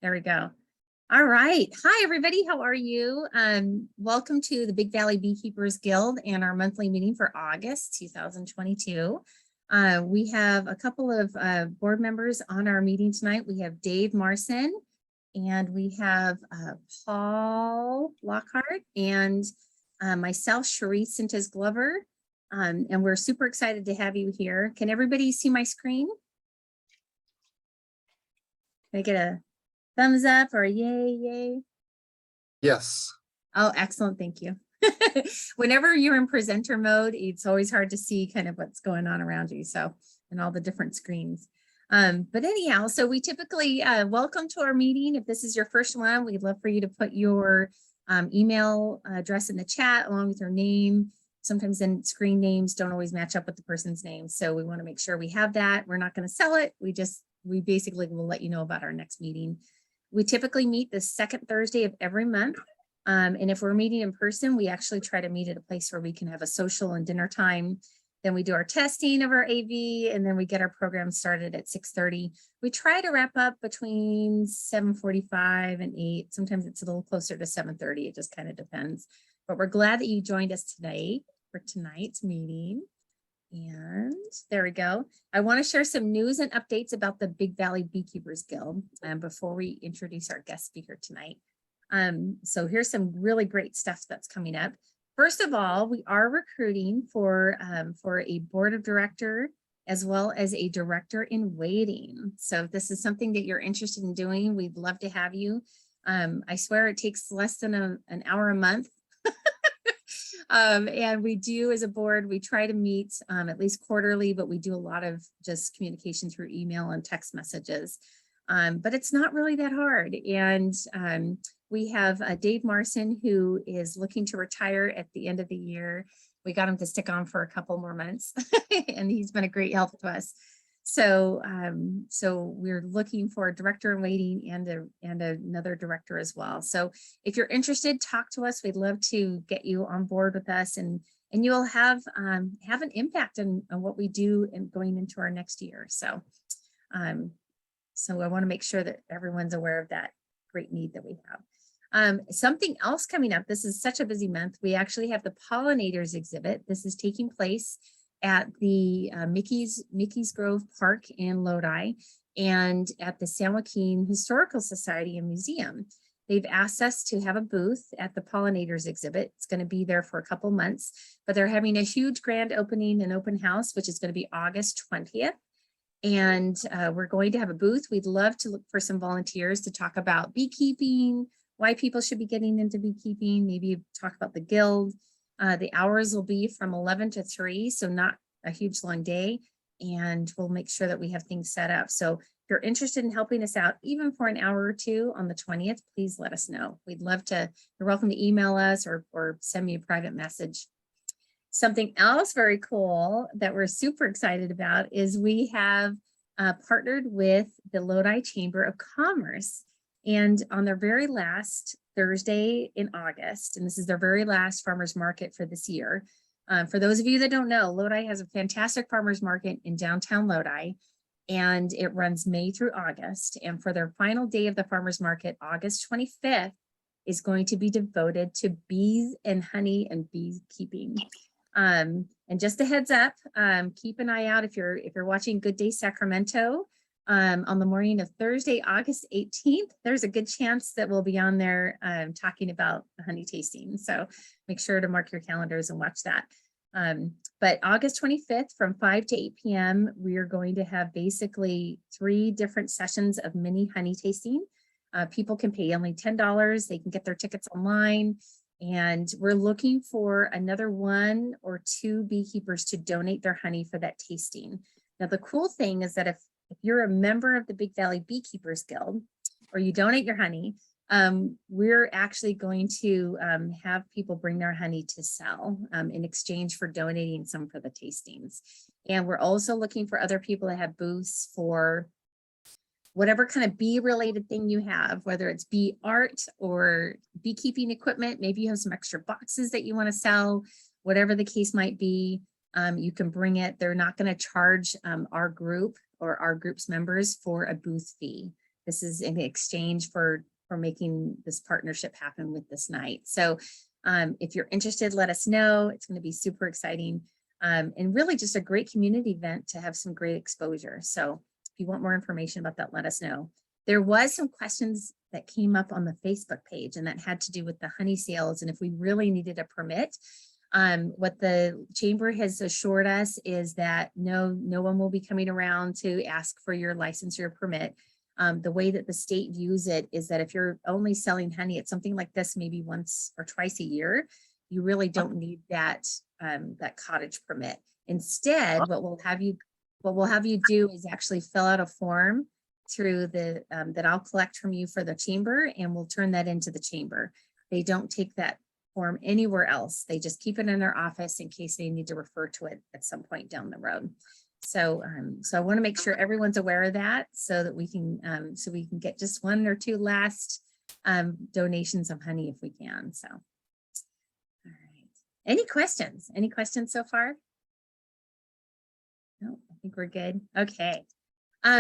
There we go. All right. Hi, everybody. How are you? Welcome to the Big Valley Beekeepers Guild and our monthly meeting for August 2022. We have a couple of board members on our meeting tonight. We have Dave Marson and we have Paul Lockhart and myself, Cherie Sintes Glover. And we're super excited to have you here. Can everybody see my screen? Can I get a thumbs up or yay? Yes. Oh, excellent. Thank you. Whenever you're in presenter mode, it's always hard to see kind of what's going on around you. So, and all the different screens. But anyhow, so we typically welcome to our meeting. If this is your first one, we'd love for you to put your email address in the chat along with your name. Sometimes then screen names don't always match up with the person's name. So we want to make sure we have that. We're not going to sell it. We basically will let you know about our next meeting. We typically meet the second Thursday of every month. And if we're meeting in person, we actually try to meet at a place where we can have a social and dinner time. Then we do our testing of our AV, and then we get our program started at 6:30. We try to wrap up between 7:45 and 8. Sometimes it's a little closer to 7:30. It just kind of depends. But we're glad that you joined us today for tonight's meeting. And there we go. I want to share some news and updates about the Big Valley Beekeepers Guild before we introduce our guest speaker tonight. So here's some really great stuff that's coming up. First of all, we are recruiting for a board of director as well as a director in waiting. So if this is something that you're interested in doing, we'd love to have you. I swear it takes less than an hour a month. And we do, as a board, we try to meet at least quarterly, but we do a lot of just communication through email and text messages. But it's not really that hard. And we have Dave Marson, who is looking to retire at the end of the year. We got him to stick on for a couple more months, and he's been a great help to us. So, so we're looking for a director in waiting and another director as well. So if you're interested, talk to us. We'd love to get you on board with us, and you'll have an impact on what we do and going into our next year. So, so I want to make sure that everyone's aware of that great need that we have. Something else coming up. This is such a busy month. We actually have the Pollinators Exhibit. This is taking place at the Mickey's Grove Park in Lodi and at the San Joaquin Historical Society and Museum. They've asked us to have a booth at the Pollinators Exhibit. It's going to be there for a couple months, but they're having a huge grand opening and open house, which is going to be August 20th. And we're going to have a booth. We'd love to look for some volunteers to talk about beekeeping, why people should be getting into beekeeping, maybe talk about the guild. The hours will be from 11 to 3, so not a huge long day, and we'll make sure that we have things set up. So if you're interested in helping us out, even for an hour or two on the 20th, please let us know. We'd love to. You're welcome to email us or send me a private message. Something else very cool that we're super excited about is we have partnered with the Lodi Chamber of Commerce. And on their very last Thursday in August, and this is their very last farmers market for this year. For those of you that don't know, Lodi has a fantastic farmers market in downtown Lodi, and it runs May through August. And for their final day of the farmers market, August 25th, is going to be devoted to bees and honey and beekeeping. And just a heads up, keep an eye out if you're watching Good Day Sacramento. On the morning of Thursday, August 18th, there's a good chance that we'll be on there talking about the honey tasting. So make sure to mark your calendars and watch that. But August 25th from 5 to 8 p.m., we are going to have basically 3 different sessions of mini honey tasting. People can pay only $10. They can get their tickets online. And we're looking for another 1 or 2 beekeepers to donate their honey for that tasting. Now, the cool thing is that if you're a member of the Big Valley Beekeepers Guild, or you donate your honey, we're actually going to have people bring their honey to sell in exchange for donating some for the tastings. And we're also looking for other people that have booths for whatever kind of bee related thing you have, whether it's bee art or beekeeping equipment. Maybe you have some extra boxes that you want to sell, whatever the case might be. You can bring it. They're not going to charge our group or our group's members for a booth fee. this is in exchange for making this partnership happen with this night. So if you're interested, let us know. It's going to be super exciting and really just a great community event to have some great exposure. So if you want more information about that, let us know. There was some questions that came up on the Facebook page, and that had to do with the honey sales and if we really needed a permit. What the chamber has assured us is that no one will be coming around to ask for your license or permit. The way that the state views it is that if you're only selling honey at something like this, maybe once or twice a year, you really don't need that cottage permit. Instead, what we'll have you do is actually fill out a form through the that I'll collect from you for the chamber, and we'll turn that into the chamber. They don't take that form anywhere else. They just keep it in their office in case they need to refer to it at some point down the road. So, so I want to make sure everyone's aware of that so that we can get just one or two last donations of honey if we can. So, all right. Any questions? Any questions so far? No, I think we're good. Okay.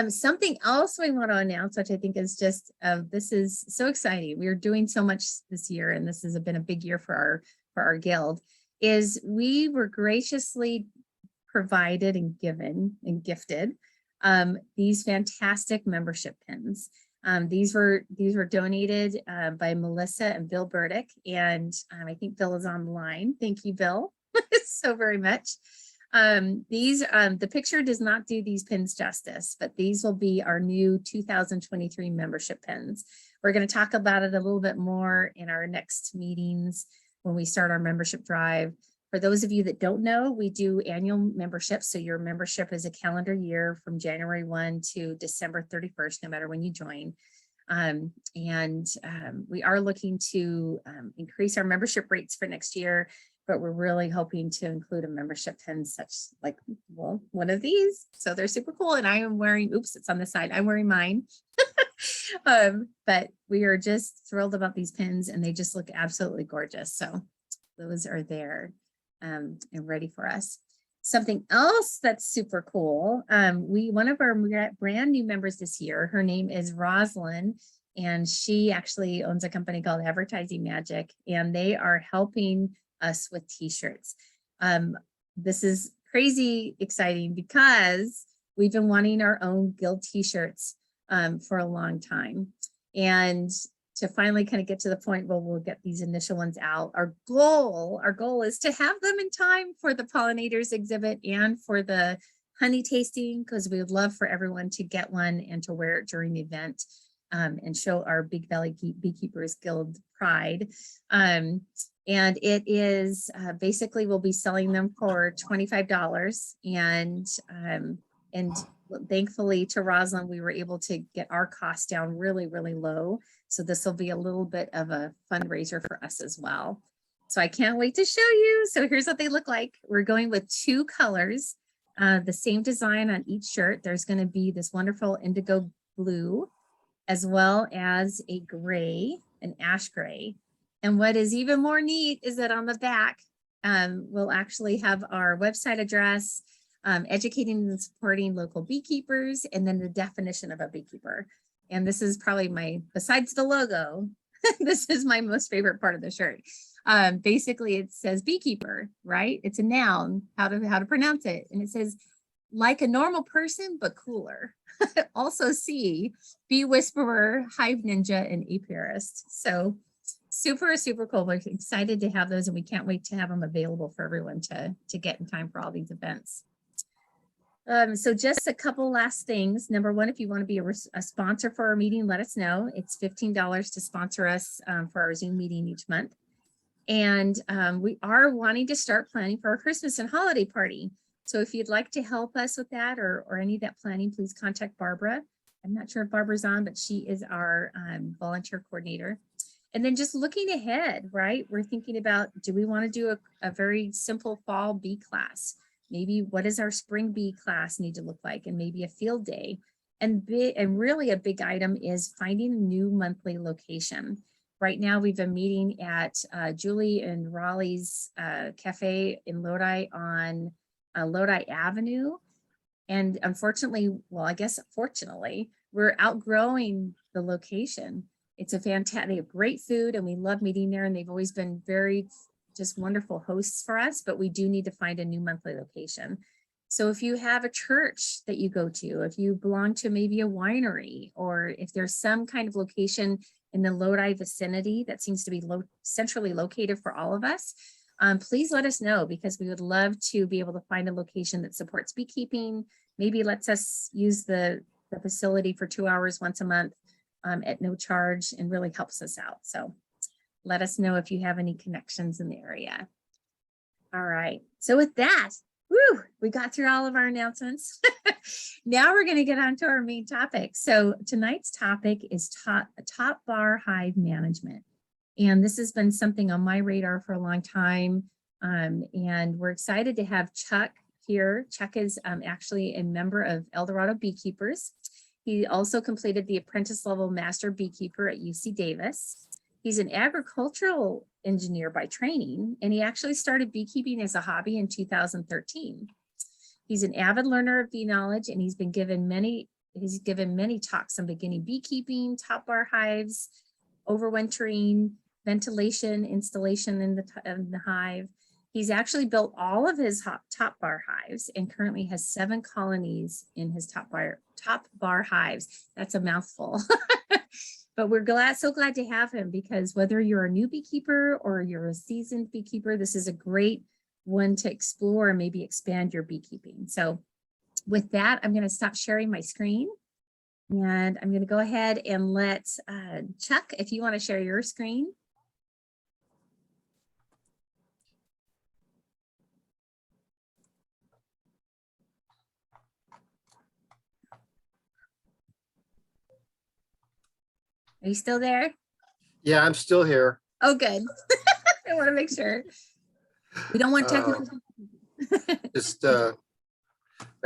Something else we want to announce, which I think is just, this is so exciting. We are doing so much this year, and this has been a big year for our guild, is we were graciously provided and given and gifted these fantastic membership pins. These were donated by Melissa and Bill Burdick, and I think Bill is on the line. Thank you, Bill, so very much. The picture does not do these pins justice, but these will be our new 2023 membership pins. We're going to talk about it a little bit more in our next meetings when we start our membership drive. For those of you that don't know, we do annual memberships. So your membership is a calendar year from January 1 to December 31st, no matter when you join. We are looking to increase our membership rates for next year, but we're really hoping to include a membership pin such like, well, one of these. So they're super cool. And I am wearing, oops, it's on the side. I'm wearing mine. But we are just thrilled about these pins, and they just look absolutely gorgeous. So those are there and ready for us. Something else that's super cool. One of our brand new members this year, her name is Rosalind, and she actually owns a company called Advertising Magic, and they are helping us with t-shirts. This is crazy exciting because we've been wanting our own guild t-shirts for a long time, and to finally kind of get to the point where we'll get these initial ones out. Our goal is to have them in time for the Pollinators Exhibit and for the honey tasting, because we would love for everyone to get one and to wear it during the event and show our Big Valley Beekeepers Guild pride. And it is basically we'll be selling them for $25, and thankfully to Rosalind, we were able to get our costs down really, really low. So this will be a little bit of a fundraiser for us as well. So I can't wait to show you. So here's what they look like. We're going with 2 colors, the same design on each shirt. There's going to be this wonderful indigo blue, as well as a gray, an ash gray. And what is even more neat is that on the back, we'll actually have our website address, educating and supporting local beekeepers, and then the definition of a beekeeper. And this is probably besides the logo, this is my most favorite part of the shirt. Basically it says beekeeper, right? It's a noun, how to pronounce it. And it says, like a normal person, but cooler. Also see bee whisperer, hive ninja, and apiarist. So super, super cool. We're excited to have those, and we can't wait to have them available for everyone to get in time for all these events. So just a couple last things. Number one, if you want to be a sponsor for our meeting, let us know. It's $15 to sponsor us for our Zoom meeting each month. And we are wanting to start planning for our Christmas and holiday party. So if you'd like to help us with that or any of that planning, please contact Barbara. I'm not sure if Barbara's on, but she is our volunteer coordinator. And then just looking ahead, right? We're thinking about, do we want to do a very simple fall bee class? Maybe what does our spring bee class need to look like? And maybe a field day. And really a big item is finding a new monthly location. Right now, we've been meeting at Julie and Raleigh's cafe in Lodi on Lodi Avenue. And unfortunately, well, I guess fortunately, we're outgrowing the location. It's a fantastic, they have great food and we love meeting there, and they've always been very just wonderful hosts for us, but we do need to find a new monthly location. So if you have a church that you go to, if you belong to maybe a winery, or if there's some kind of location in the Lodi vicinity that seems to be centrally located for all of us, please let us know, because we would love to be able to find a location that supports beekeeping, maybe lets us use the facility for 2 hours once a month at no charge, and really helps us out. So let us know if you have any connections in the area. All right, so with that, woo, we got through all of our announcements. Now we're going to get on to our main topic. So tonight's topic is top bar hive management. And this has been something on my radar for a long time. And we're excited to have Chuck here. Chuck is actually a member of Eldorado Beekeepers. He also completed the apprentice level master beekeeper at UC Davis. He's an agricultural engineer by training, and he actually started beekeeping as a hobby in 2013. He's an avid learner of bee knowledge, and he's given many talks on beginning beekeeping, top bar hives, overwintering, ventilation, installation in the hive. He's actually built all of his top bar hives and currently has 7 colonies in his top bar hives. That's a mouthful. But we're so glad to have him, because whether you're a new beekeeper or you're a seasoned beekeeper, this is a great one to explore and maybe expand your beekeeping. So with that, I'm going to stop sharing my screen, and I'm going to go ahead and let Chuck, if you want to share your screen. Are you still there? Yeah, I'm still here. Oh, good. I want to make sure. We don't want technical. Just I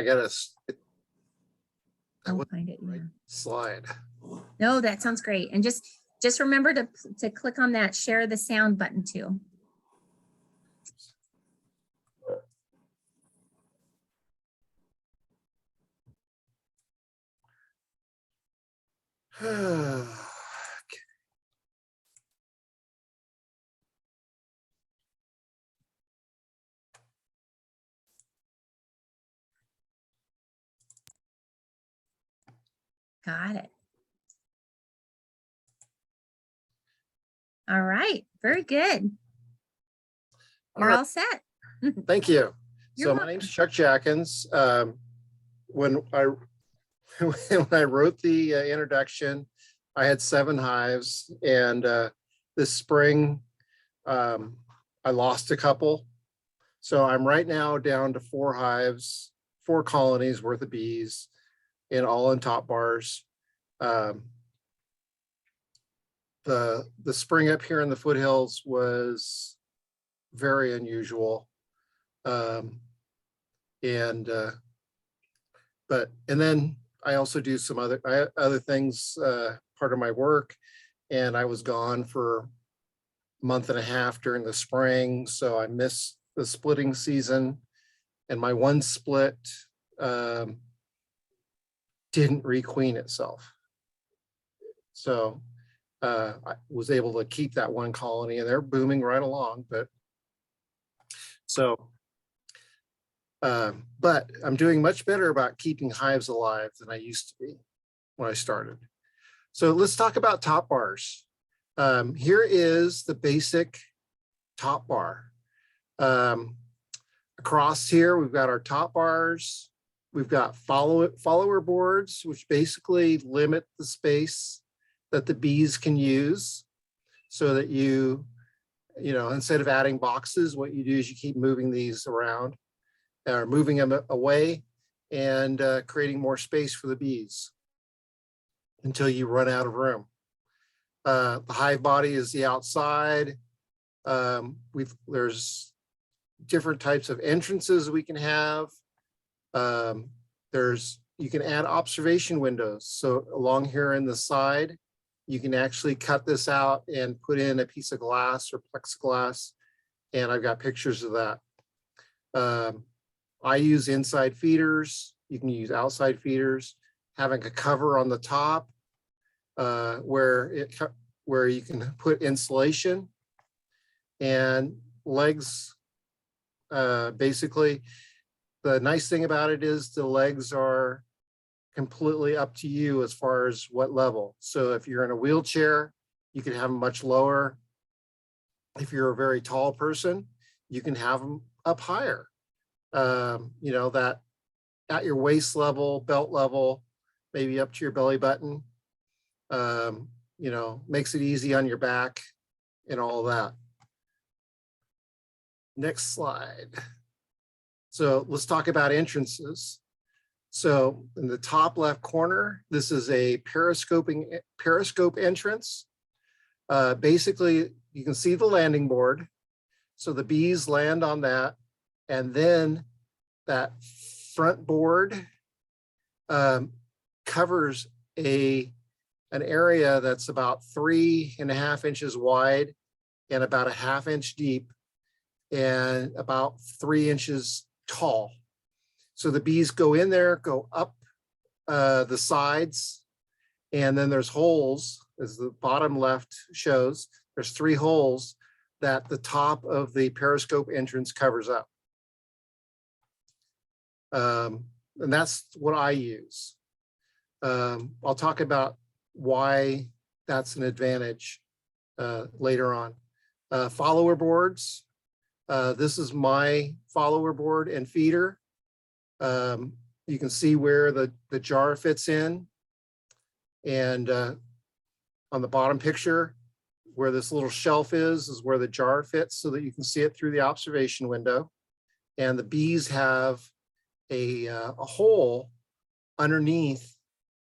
gotta I'll find it. right Yeah. slide. No, that sounds great. And just remember to click on that share the sound button too. Got it. All right. Very good. You're all set. Thank you. You're So my welcome. name's Chuck Jachens. When I wrote the introduction, I had 7 hives, and this spring I lost a couple. So I'm right now down to 4 hives, 4 colonies worth of bees, and all in top bars. The spring up here in the foothills was very unusual. And then I also do some other things, part of my work, and I was gone for a month and a half during the spring, so I missed the splitting season, and my one split didn't requeen itself. So I was able to keep that one colony, and they're booming right along. But I'm doing much better about keeping hives alive than I used to be when I started. So let's talk about top bars. Here is the basic top bar. Across here, we've got our top bars. We've got follower boards, which basically limit the space that the bees can use, so that you know, instead of adding boxes, what you do is you keep moving these around, or moving them away, and creating more space for the bees until you run out of room. The hive body is the outside. There's different types of entrances we can have. You can add observation windows. So along here in the side, you can actually cut this out and put in a piece of glass or plexiglass. And I've got pictures of that. I use inside feeders. You can use outside feeders, having a cover on the top where you can put insulation, and legs. Basically, the nice thing about it is the legs are completely up to you as far as what level. So if you're in a wheelchair, you can have them much lower. If you're a very tall person, you can have them up higher. You know, that at your waist level, belt level, maybe up to your belly button. You know, makes it easy on your back and all of that. Next slide. So let's talk about entrances. So in the top left corner, this is a periscope entrance. Basically, you can see the landing board. So the bees land on that, and then that front board covers an area that's about 3.5 inches wide and about 1/2 inch deep and about 3 inches tall. So the bees go in there, go up the sides, and then there's holes, as the bottom left shows. There's 3 holes that the top of the periscope entrance covers up. And that's what I use. I'll talk about why that's an advantage later on. Follower boards. This is my follower board and feeder. You can see where the jar fits in. And on the bottom picture, where this little shelf is where the jar fits so that you can see it through the observation window. And the bees have a hole underneath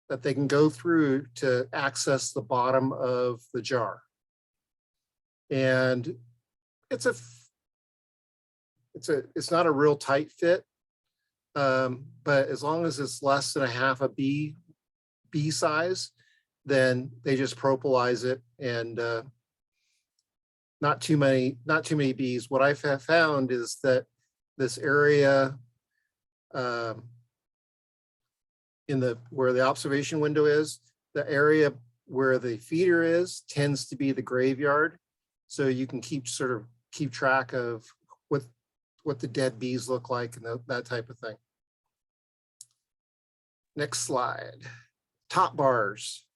that they can go through to access the bottom of the jar. And it's not a real tight fit, but as long as it's less than 1/2 a bee size, then they just propolize it, and not too many bees. What I've found is that this area where the observation window is, the area where the feeder is tends to be the graveyard. So you can keep track of what the dead bees look like and that type of thing. Next slide. Top bars.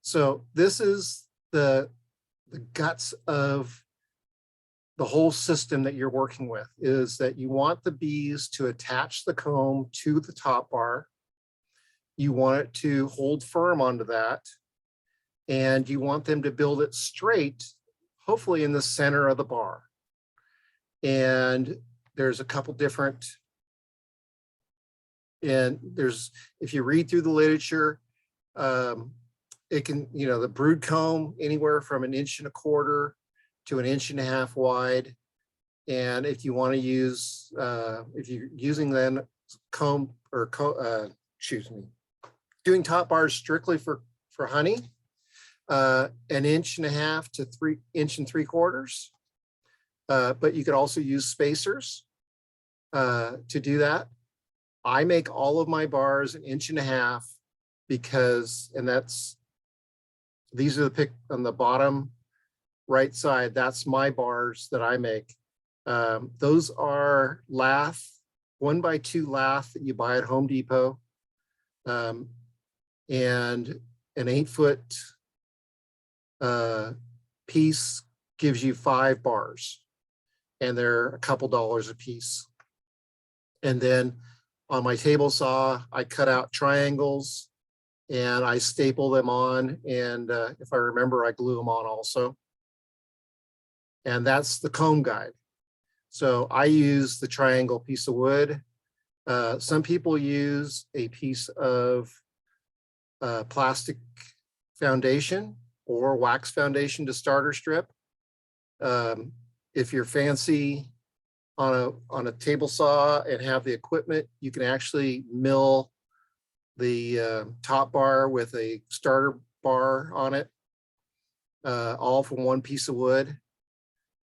So this is the guts of the whole system that you're working with, is that you want the bees to attach the comb to the top bar. You want it to hold firm onto that, and you want them to build it straight, hopefully in the center of the bar. And there's a couple different, if you read through the literature, it can, the brood comb anywhere from 1.25 inches to 1.5 inches wide. And if you want to use, if you're using then comb or doing top bars strictly for honey, 1.5 inches to 3 1.75 inches. But you could also use spacers to do that. I make all of my bars 1.5 inches because, and these are the pick on the bottom right side. That's my bars that I make. Those are lath, 1x2 lath that you buy at Home Depot. And an 8-foot piece gives you 5 bars, and they're a couple dollars a piece. And then on my table saw, I cut out triangles and I staple them on, and if I remember, I glue them on also. And that's the comb guide. So I use the triangle piece of wood. Some people use a piece of plastic foundation or wax foundation to starter strip. If you're fancy on a table saw and have the equipment, you can actually mill the top bar with a starter bar on it, all from one piece of wood.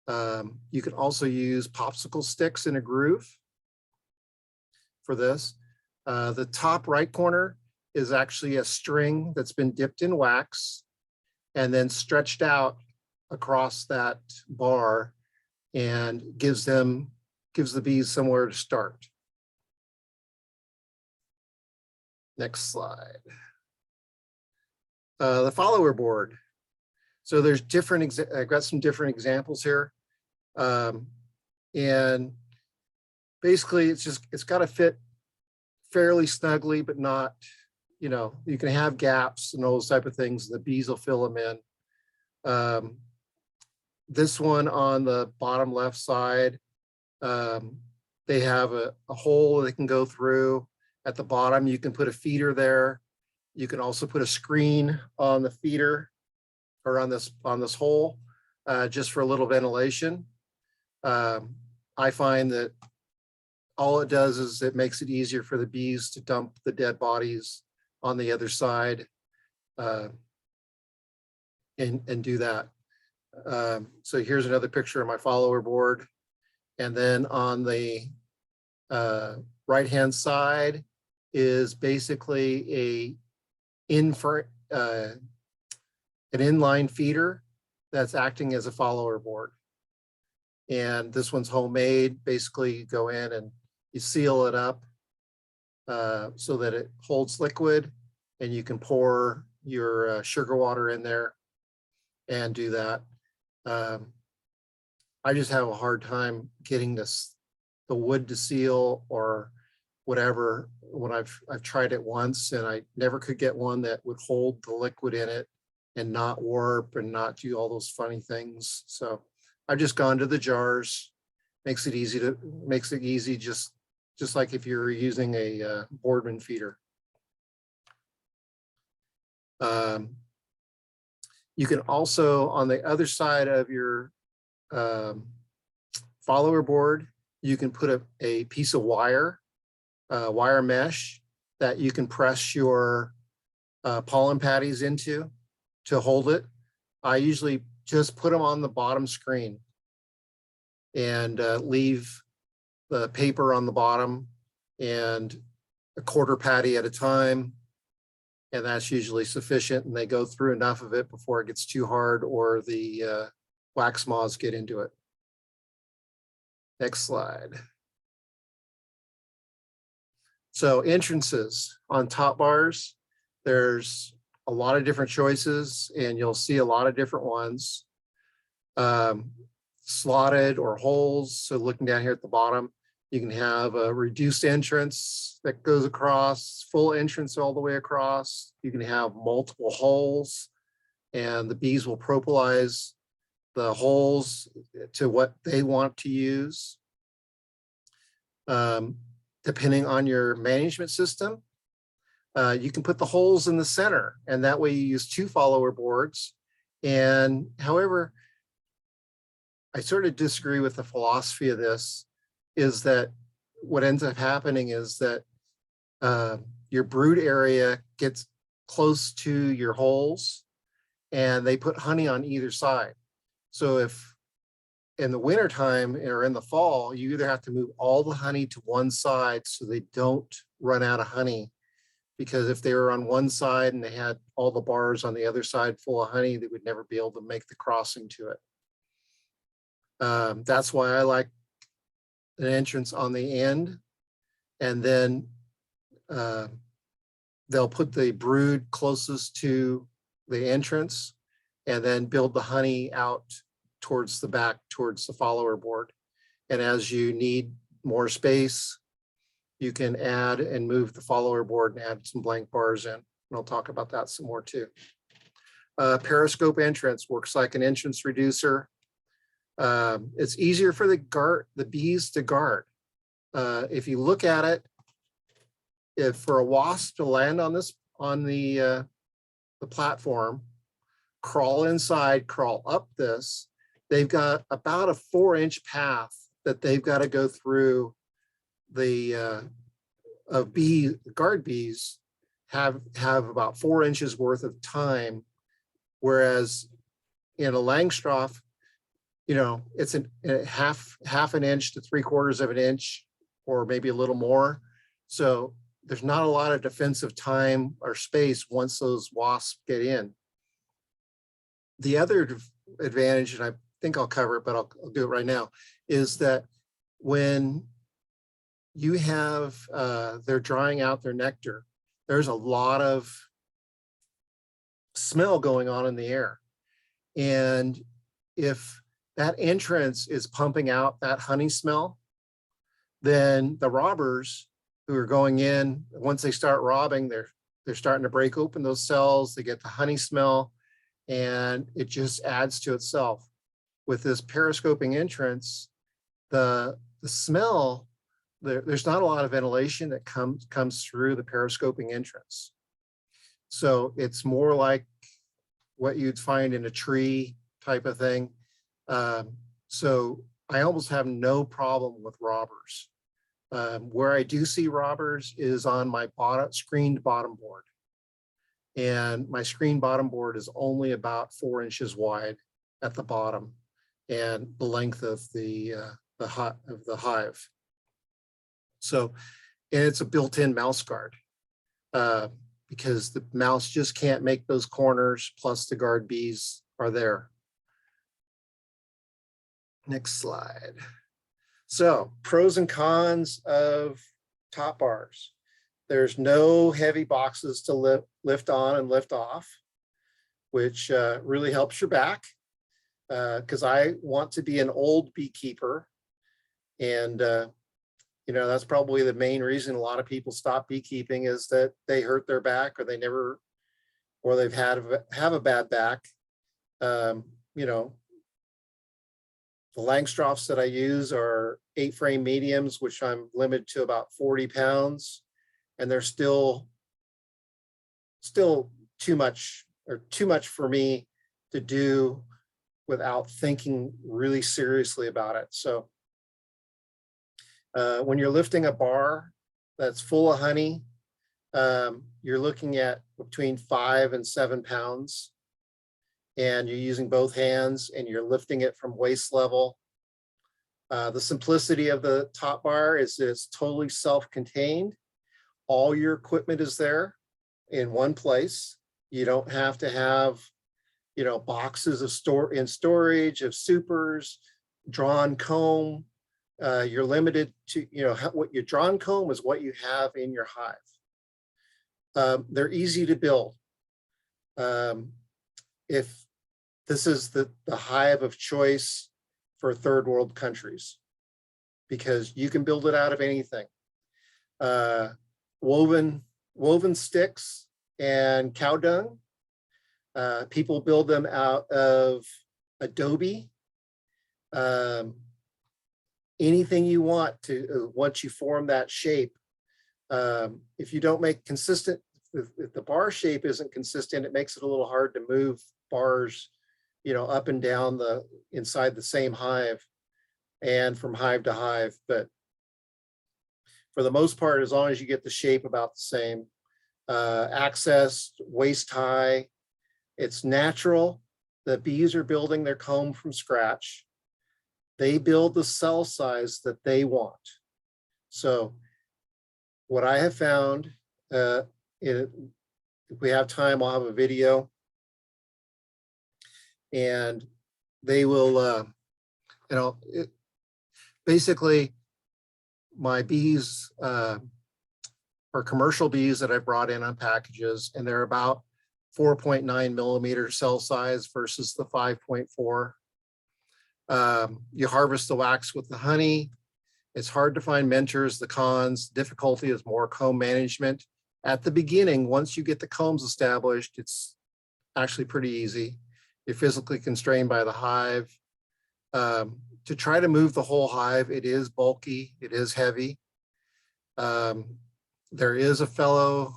You can also use popsicle sticks in a groove for this. The top right corner is actually a string that's been dipped in wax and then stretched out across that bar and gives the bees somewhere to start. Next slide. The follower board. So there's different, I've got some different examples here. And basically it's got to fit fairly snugly, but not, you know, you can have gaps and those type of things. The bees will fill them in. This one on the bottom left side, they have a hole they can go through. At the bottom, you can put a feeder there. You can also put a screen on the feeder or on this hole, just for a little ventilation. I find that all it does is it makes it easier for the bees to dump the dead bodies on the other side, and do that. So here's another picture of my follower board. And then on the right-hand side is basically an inline feeder that's acting as a follower board. And this one's homemade. Basically, you go in and you seal it up so that it holds liquid, and you can pour your sugar water in there and do that. I just have a hard time getting the wood to seal or whatever when I've tried it once, and I never could get one that would hold the liquid in it and not warp and not do all those funny things. So I've just gone to the jars. Makes it easy, just like if you're using a Boardman feeder. You can also, on the other side of your follower board, you can put a piece of wire mesh that you can press your pollen patties into to hold it. I usually just put them on the bottom screen and leave the paper on the bottom and a quarter patty at a time. And that's usually sufficient, and they go through enough of it before it gets too hard or the wax moths get into it. Next slide. So entrances on top bars, there's a lot of different choices, and you'll see a lot of different ones. Slotted or holes. So looking down here at the bottom, you can have a reduced entrance that goes across, full entrance all the way across. You can have multiple holes, and the bees will propolize the holes to what they want to use. Depending on your management system, you can put the holes in the center, and that way you use 2 follower boards. And however, I sort of disagree with the philosophy of this, is that what ends up happening is that your brood area gets close to your holes, and they put honey on either side. So if in the wintertime or in the fall, you either have to move all the honey to one side so they don't run out of honey, because if they were on one side and they had all the bars on the other side full of honey, they would never be able to make the crossing to it. That's why I like an entrance on the end, and then they'll put the brood closest to the entrance and then build the honey out towards the back, towards the follower board. And as you need more space, you can add and move the follower board and add some blank bars in. And I'll talk about that some more too. Periscope entrance works like an entrance reducer. It's easier for the bees to guard. If you look at it, if for a wasp to land on the platform, crawl inside, crawl up this, they've got about a 4-inch path that they've got to go through. The guard bees have about 4 inches worth of time, whereas in a Langstroth, you know, it's a half an inch to 3/4 of an inch, or maybe a little more. So there's not a lot of defensive time or space once those wasps get in. The other advantage, and I think I'll cover it, but I'll do it right now, is that when you have, they're drying out their nectar, there's a lot of smell going on in the air. And if that entrance is pumping out that honey smell, then the robbers who are going in, once they start robbing, they're starting to break open those cells, they get the honey smell, and it just adds to itself. With this periscoping entrance, the smell, there's not a lot of ventilation that comes through the periscoping entrance. So it's more like what you'd find in a tree type of thing. So I almost have no problem with robbers. Where I do see robbers is on my screened bottom board. And my screened bottom board is only about 4 inches wide at the bottom and the length of the hive. So, and it's a built-in mouse guard because the mouse just can't make those corners, plus the guard bees are there. Next slide. So pros and cons of top bars. There's no heavy boxes to lift on and lift off, which really helps your back because I want to be an old beekeeper. And, you know, that's probably the main reason a lot of people stop beekeeping is that they hurt their back or they never, or they've have a bad back. You know, the Langstroths that I use are 8-frame mediums, which I'm limited to about 40 pounds. And they're still too much for me to do without thinking really seriously about it. So when you're lifting a bar that's full of honey, you're looking at between 5 and 7 pounds. And you're using both hands and you're lifting it from waist level. The simplicity of the top bar is that it's totally self-contained. All your equipment is there in one place. You don't have to have, you know, boxes of storage of supers, drawn comb. You're limited to, you know, what your drawn comb is what you have in your hive. They're easy to build. If this is the hive of choice for third world countries, because you can build it out of anything. Woven sticks and cow dung. People build them out of adobe. Anything you want to, once you form that shape. If you don't make consistent, if the bar shape isn't consistent, it makes it a little hard to move bars, you know, up and down inside the same hive and from hive to hive. But for the most part, as long as you get the shape about the same, access, waist high, it's natural. The bees are building their comb from scratch. They build the cell size that they want. So what I have found, if we have time, I'll have a video. And they will, you know, basically my bees are commercial bees that I brought in on packages, and they're about 4.9 millimeter cell size versus the 5.4. You harvest the wax with the honey. It's hard to find mentors. The cons, difficulty is more comb management. At the beginning, once you get the combs established, it's actually pretty easy. You're physically constrained by the hive. To try to move the whole hive, it is bulky, it is heavy. There is a fellow,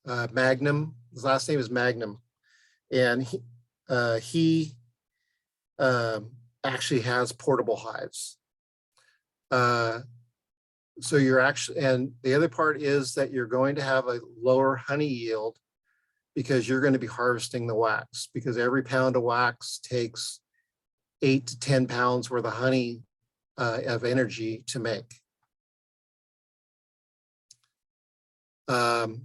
Magnum, his last name is Magnum, and he actually has portable hives. So you're actually, and the other part is that you're going to have a lower honey yield because you're going to be harvesting the wax, because every pound of wax takes 8 to 10 pounds worth of honey of energy to make. to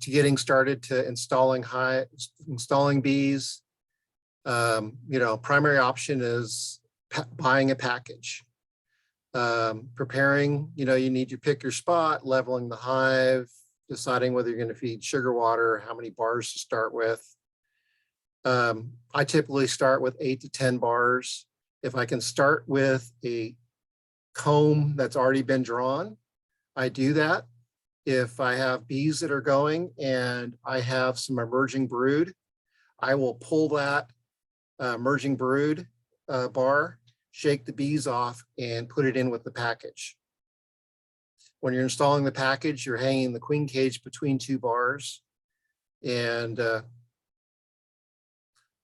getting started to installing bees. Primary option is buying a package. Preparing, you need to pick your spot, leveling the hive, deciding whether you're going to feed sugar water, how many bars to start with. I typically start with 8 to 10 bars. If I can start with a comb that's already been drawn, I do that. If I have bees that are going and I have some emerging brood, I will pull that emerging brood bar, shake the bees off, and put it in with the package. When you're installing the package, you're hanging the queen cage between 2 bars. And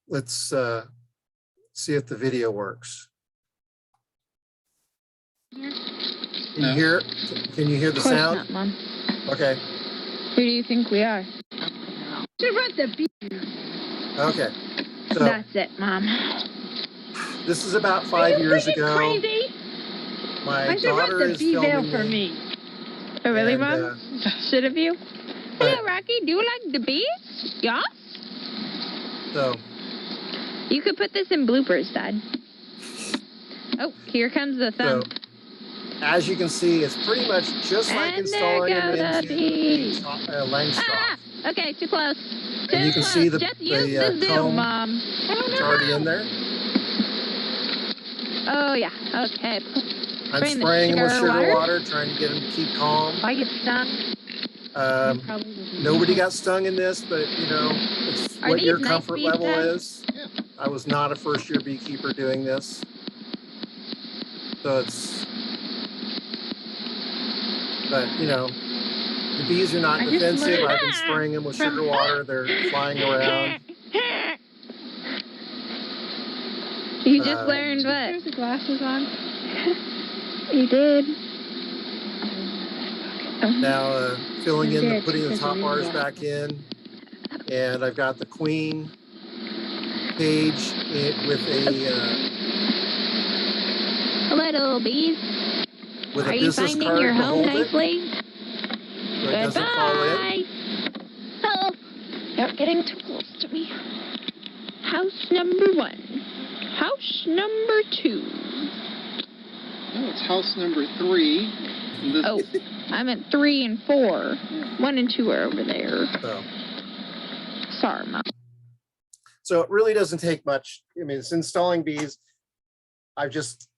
let's see if the video works. Can you hear? Can you hear the sound? Not, Mom. Okay. Who do you think we are? Okay. So that's it, Mom. This is about 5 years ago. Crazy? My daughter is filming for me. Oh, really, and, Mom? Should have you? Hello, Rocky. Do you like the bees? Yes? So you could put this in bloopers, Dad. Oh, here comes the thumb. So, as you can see, it's pretty much just like installing an into a Langstroth. Ah, okay, too close. And you can see the comb. Mom. It's already in there. Oh, yeah. Okay. I'm spraying them with sugar water, trying to get them to keep calm. If I get stung. Nobody got stung in this, but it's what your comfort level is. I was not a first-year beekeeper doing this. So but the bees are not defensive. I've been spraying them with sugar water. They're flying around. You just learned what? There's the glasses on. You did. Now filling in, putting the top bars back in, and I've got the queen cage with a little bees. With Are a you business finding card your to home hold nicely? so it doesn't fall in. Oh, you're getting too close to me. House number 1. House number 2. Oh, it's house number 3. Oh, I'm at 3 and 4. 1 and 2 are over there. So. Sorry, Mom. So it really doesn't take much. I mean, it's installing bees. I've just,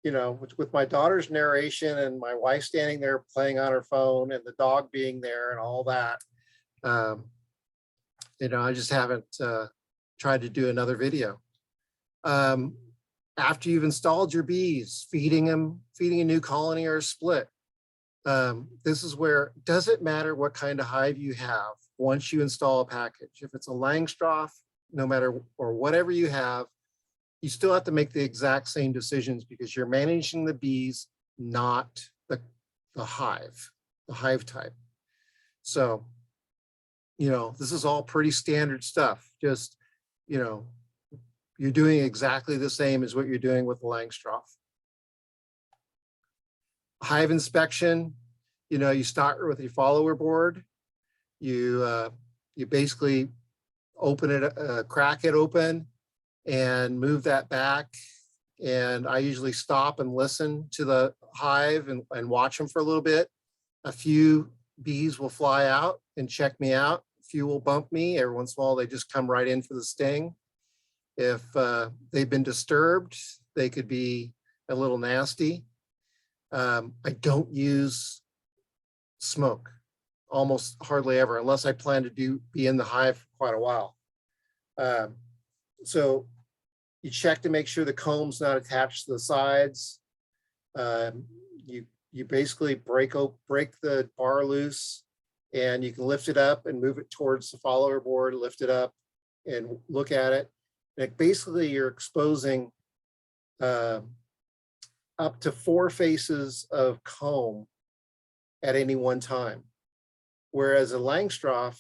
with my daughter's narration and my wife standing there playing on her phone and the dog being there and all that, I just haven't tried to do another video. After you've installed your bees, feeding a new colony or a split, this is where it doesn't matter what kind of hive you have once you install a package. If it's a Langstroth, no matter, or whatever you have, you still have to make the exact same decisions because you're managing the bees, not the hive type. So, this is all pretty standard stuff. Just, you're doing exactly the same as what you're doing with the Langstroth. Hive inspection, you start with your follower board. You basically open it, crack it open and move that back. And I usually stop and listen to the hive and watch them for a little bit. A few bees will fly out and check me out. A few will bump me. Every once in a while, they just come right in for the sting. If they've been disturbed, they could be a little nasty. I don't use smoke, almost hardly ever, unless I plan to be in the hive for quite a while. So you check to make sure the comb's not attached to the sides. You basically break the bar loose, and you can lift it up and move it towards the follower board, lift it up and look at it. And basically you're exposing up to 4 faces of comb at any one time. Whereas a Langstroth,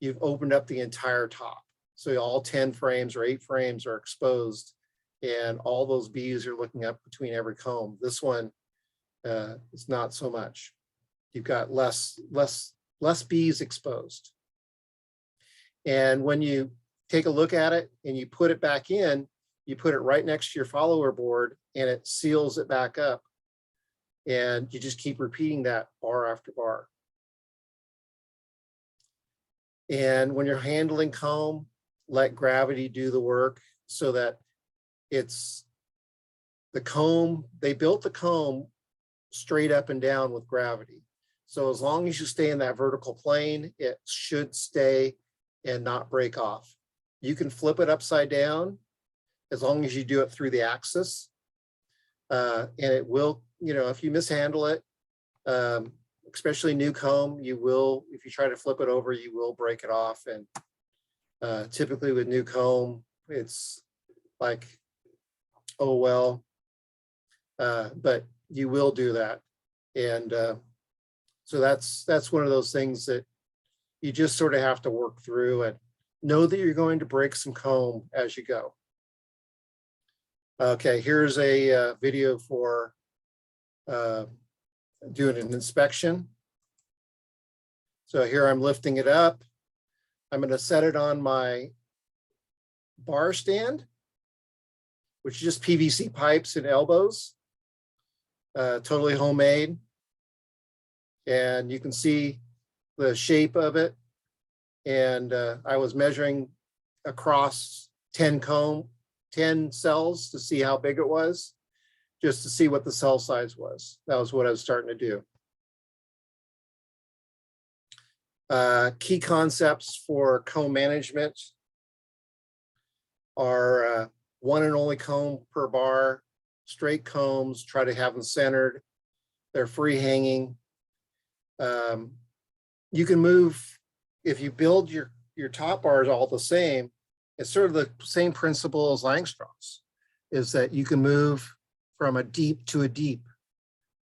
you've opened up the entire top. So all 10 frames or 8 frames are exposed, and all those bees are looking up between every comb. This one is not so much. You've got less less bees exposed. And when you take a look at it and you put it back in, you put it right next to your follower board and it seals it back up. And you just keep repeating that bar after bar. And when you're handling comb, let gravity do the work so that it's the comb, they built the comb straight up and down with gravity. So as long as you stay in that vertical plane, it should stay and not break off. You can flip it upside down as long as you do it through the axis. And it will, you know, if you mishandle it, especially new comb, you will, if you try to flip it over, you will break it off. And typically with new comb, it's like, oh, well, but you will do that. And so that's one of those things that you just sort of have to work through and know that you're going to break some comb as you go. Okay, here's a video for doing an inspection. So here I'm lifting it up. I'm going to set it on my bar stand, which is just PVC pipes and elbows, totally homemade. And you can see the shape of it. And I was measuring across 10 cells to see how big it was, just to see what the cell size was. That was what I was starting to do. Key concepts for comb management are one and only comb per bar, straight combs, try to have them centered. They're free hanging. You can move, if you build your top bars all the same, it's sort of the same principle as Langstrof's, is that you can move from a deep to a deep.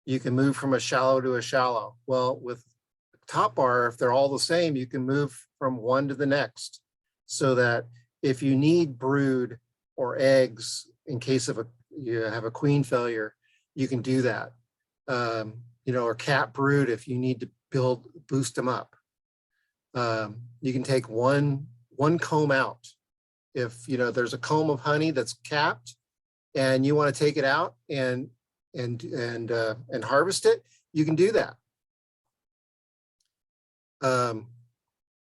You can move from a shallow to a shallow. Well, with top bar, if they're all the same, you can move from one to the next, so that if you need brood or eggs in case of you have a queen failure, you can do that. You know, or cat brood if you need to boost them up. You can take one comb out. If you know there's a comb of honey that's capped and you want to take it out and harvest it, you can do that.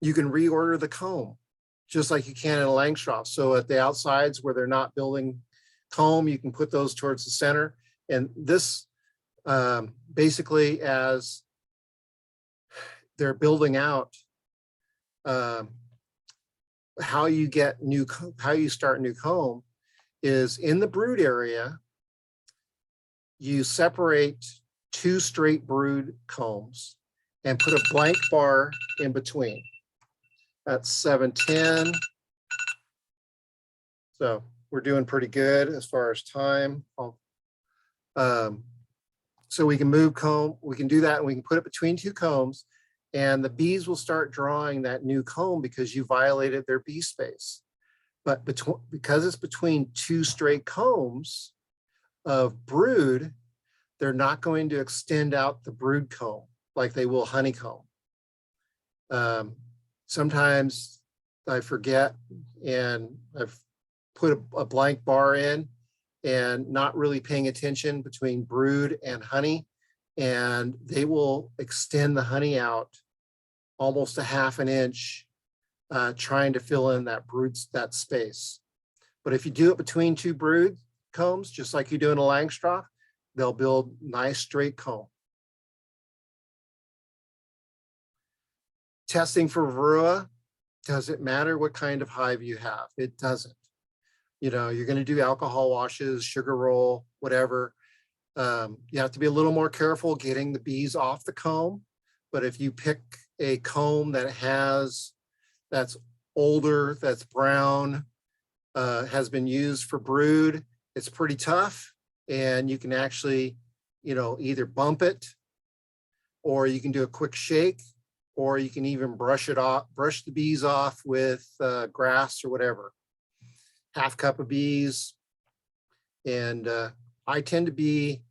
You can reorder the comb just like you can in a Langstroth. So at the outsides where they're not building comb, you can put those towards the center. And this basically, as they're building out, how you start new comb is in the brood area. You separate two straight brood combs and put a blank bar in between. That's 710. So we're doing pretty good as far as time. So we can move comb, we can do that, and we can put it between two combs, and the bees will start drawing that new comb because you violated their bee space. But because it's between two straight combs of brood, they're not going to extend out the brood comb like they will honeycomb. Sometimes I forget and I've put a blank bar in and not really paying attention between brood and honey, and they will extend the honey out almost a ½ inch, trying to fill in that space. But if you do it between two brood combs, just like you do in a Langstroth, they'll build nice straight comb. Testing for varroa, does it matter what kind of hive you have? It doesn't. You know, you're going to do alcohol washes, sugar roll, whatever. You have to be a little more careful getting the bees off the comb. But if you pick a comb that's older, that's brown, has been used for brood, it's pretty tough. And you can actually, you know, either bump it, or you can do a quick shake, or you can even brush the bees off with grass or whatever. ½ cup of bees. And I tend to be,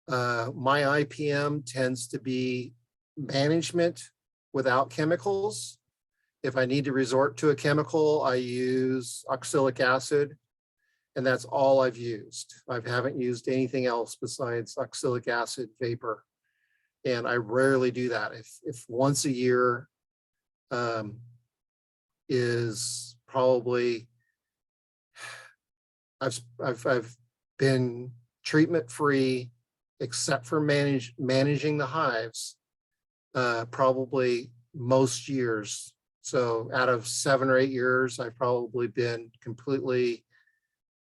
my IPM tends to be management without chemicals. If I need to resort to a chemical, I use oxalic acid, and that's all I've used. I haven't used anything else besides oxalic acid vapor. And I rarely do that. If once a year is probably, I've been treatment free except for managing the hives probably most years. So out of 7 or 8 years, I've probably been completely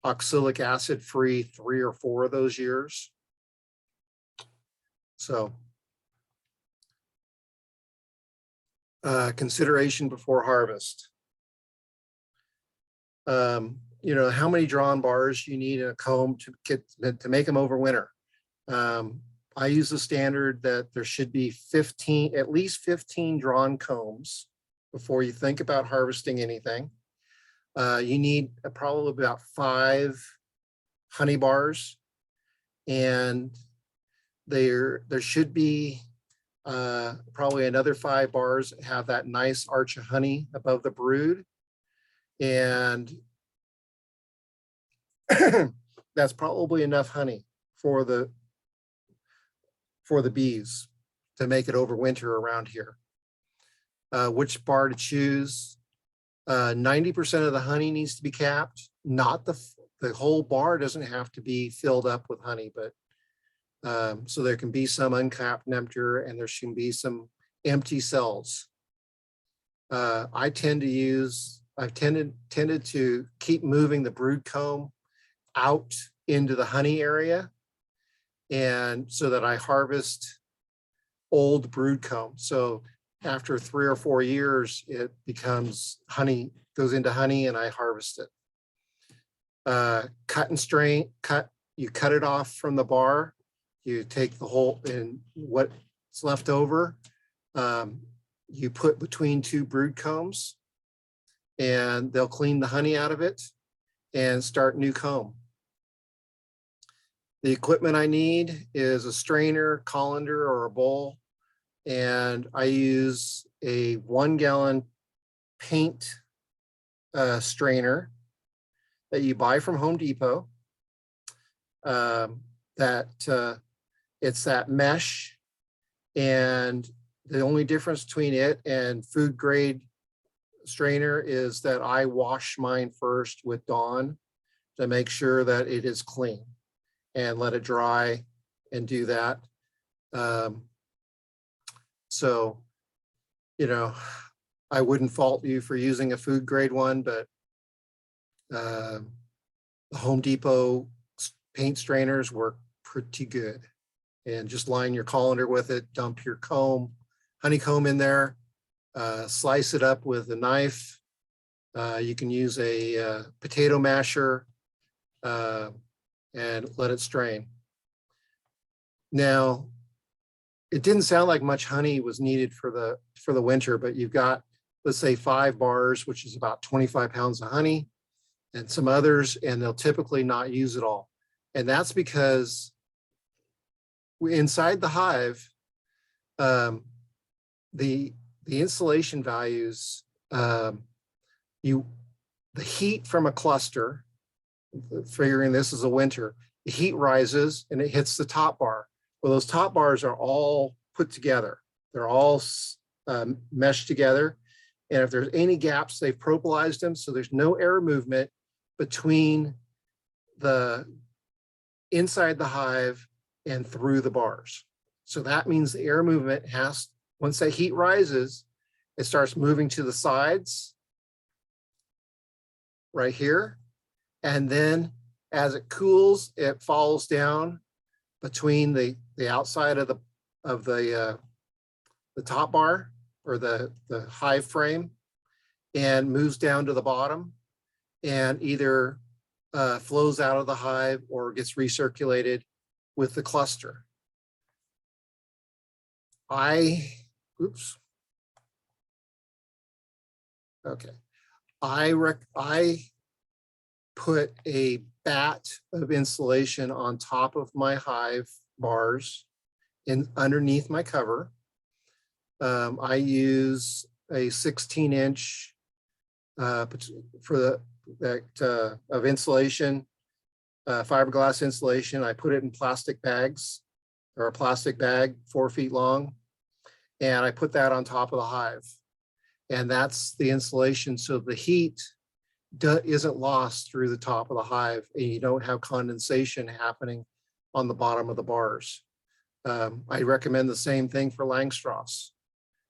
oxalic acid free 3 or 4 of those years. So consideration before harvest. You know, how many drawn bars you need in a comb to make them over winter. I use the standard that there should be at least 15 drawn combs before you think about harvesting anything. You need probably about 5 honey bars, and there should be probably another 5 bars that have that nice arch of honey above the brood. And that's probably enough honey for the bees to make it over winter around here. Which bar to choose? 90% of the honey needs to be capped. Not the whole bar doesn't have to be filled up with honey, but so there can be some uncapped nectar and there should be some empty cells. I've tended to keep moving the brood comb out into the honey area, and so that I harvest old brood comb. So after 3 or 4 years, it becomes honey, goes into honey, and I harvest it. Cut and strain, you cut it off from the bar. You take the whole, and what's left over, you put between 2 brood combs, and they'll clean the honey out of it and start new comb. The equipment I need is a strainer, colander, or a bowl. And I use a 1-gallon paint strainer that you buy from Home Depot. It's that mesh, and the only difference between it and food grade strainer is that I wash mine first with Dawn to make sure that it is clean, and let it dry and do that. So, you know, I wouldn't fault you for using a food grade one, but the Home Depot paint strainers work pretty good. And just line your colander with it, dump your comb, honeycomb in there, slice it up with a knife. You can use a potato masher and let it strain. Now, it didn't sound like much honey was needed for the winter, but you've got, let's say, 5 bars, which is about 25 pounds of honey, and some others, and they'll typically not use it all. And that's because inside the hive, the insulation values, the heat from a cluster, figuring this is a winter, the heat rises and it hits the top bar. Well, those top bars are all put together. They're all meshed together. And if there's any gaps, they've propolized them. So there's no air movement between the inside the hive and through the bars. So that means the air movement has, once that heat rises, it starts moving to the sides right here. And then as it cools, it falls down between the outside of the top bar or the hive frame, and moves down to the bottom, and either flows out of the hive or gets recirculated with the cluster. I put a bat of insulation on top of my hive bars and underneath my cover. I use a 16-inch for of insulation, fiberglass insulation. I put it in plastic bags, or a plastic bag 4 feet long, and I put that on top of the hive. And that's the insulation, so the heat isn't lost through the top of the hive, and you don't have condensation happening on the bottom of the bars. I recommend the same thing for Langstroths,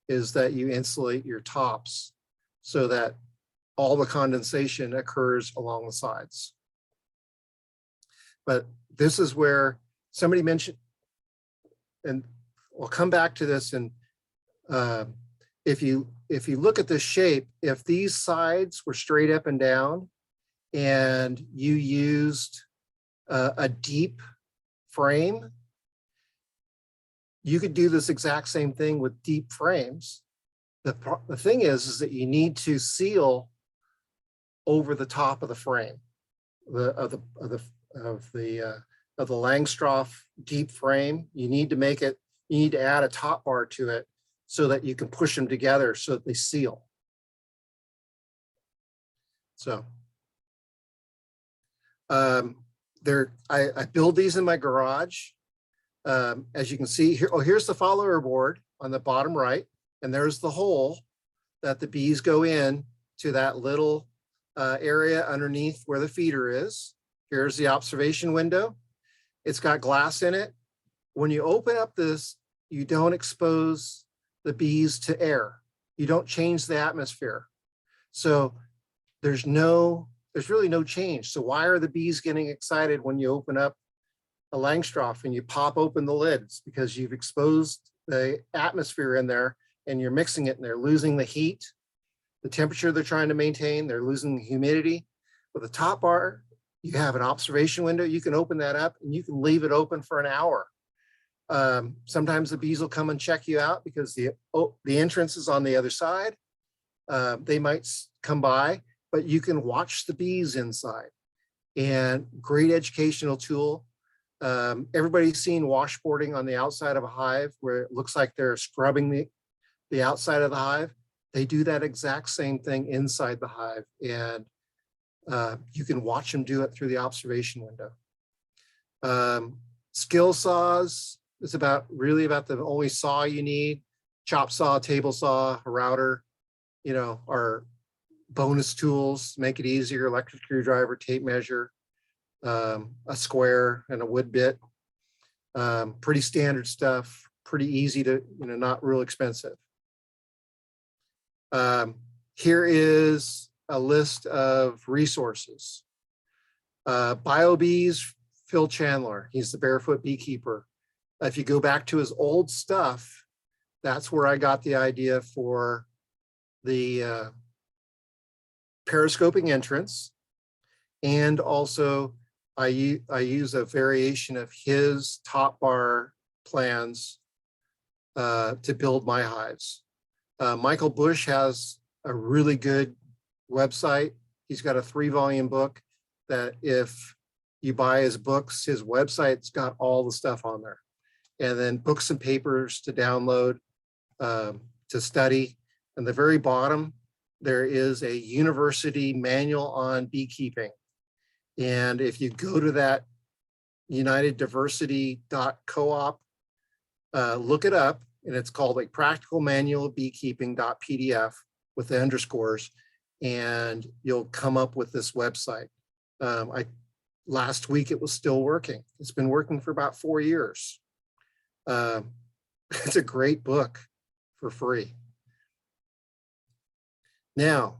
is that you insulate your tops so that all the condensation occurs along the sides. But this is where somebody mentioned, and we'll come back to this, and if you look at this shape, if these sides were straight up and down and you used a deep frame, you could do this exact same thing with deep frames. The thing is that you need to seal over the top of the frame, of the Langstroth deep frame. You need to add a top bar to it so that you can push them together so that they seal. So I build these in my garage. As you can see here, here's the follower board on the bottom right, and there's the hole that the bees go in to that little area underneath where the feeder is. Here's the observation window. It's got glass in it. When you open up this, you don't expose the bees to air. You don't change the atmosphere. So there's really no change. So why are the bees getting excited when you open up a Langstroth and you pop open the lids? Because you've exposed the atmosphere in there and you're mixing it, and they're losing the heat, the temperature they're trying to maintain, they're losing the humidity. With the top bar, you have an observation window. You can open that up and you can leave it open for an hour. Sometimes the bees will come and check you out because the entrance is on the other side. They might come by, but you can watch the bees inside. And great educational tool. Everybody's seen washboarding on the outside of a hive where it looks like they're scrubbing the outside of the hive. They do that exact same thing inside the hive, and you can watch them do it through the observation window. Skill saws is really about the only saw you need. Chop saw, table saw, a router, are bonus tools, make it easier. Electric screwdriver, tape measure, a square, and a wood bit. Pretty standard stuff, pretty easy to, not real expensive. Here is a list of resources. BioBees, Phil Chandler, he's the Barefoot Beekeeper. If you go back to his old stuff, that's where I got the idea for the Periscoping Entrance. And also I use a variation of his top bar plans to build my hives. Michael Bush has a really good website. He's got a 3-volume book that if you buy his books, his website's got all the stuff on there. And then books and papers to download, to study. And the very bottom, there is a university manual on beekeeping. And if you go to that uniteddiversity.coop, look it up, and it's called a practical manual of beekeeping.pdf with the underscores, and you'll come up with this website. Last week it was still working. It's been working for about 4 years. It's a great book for free. Now,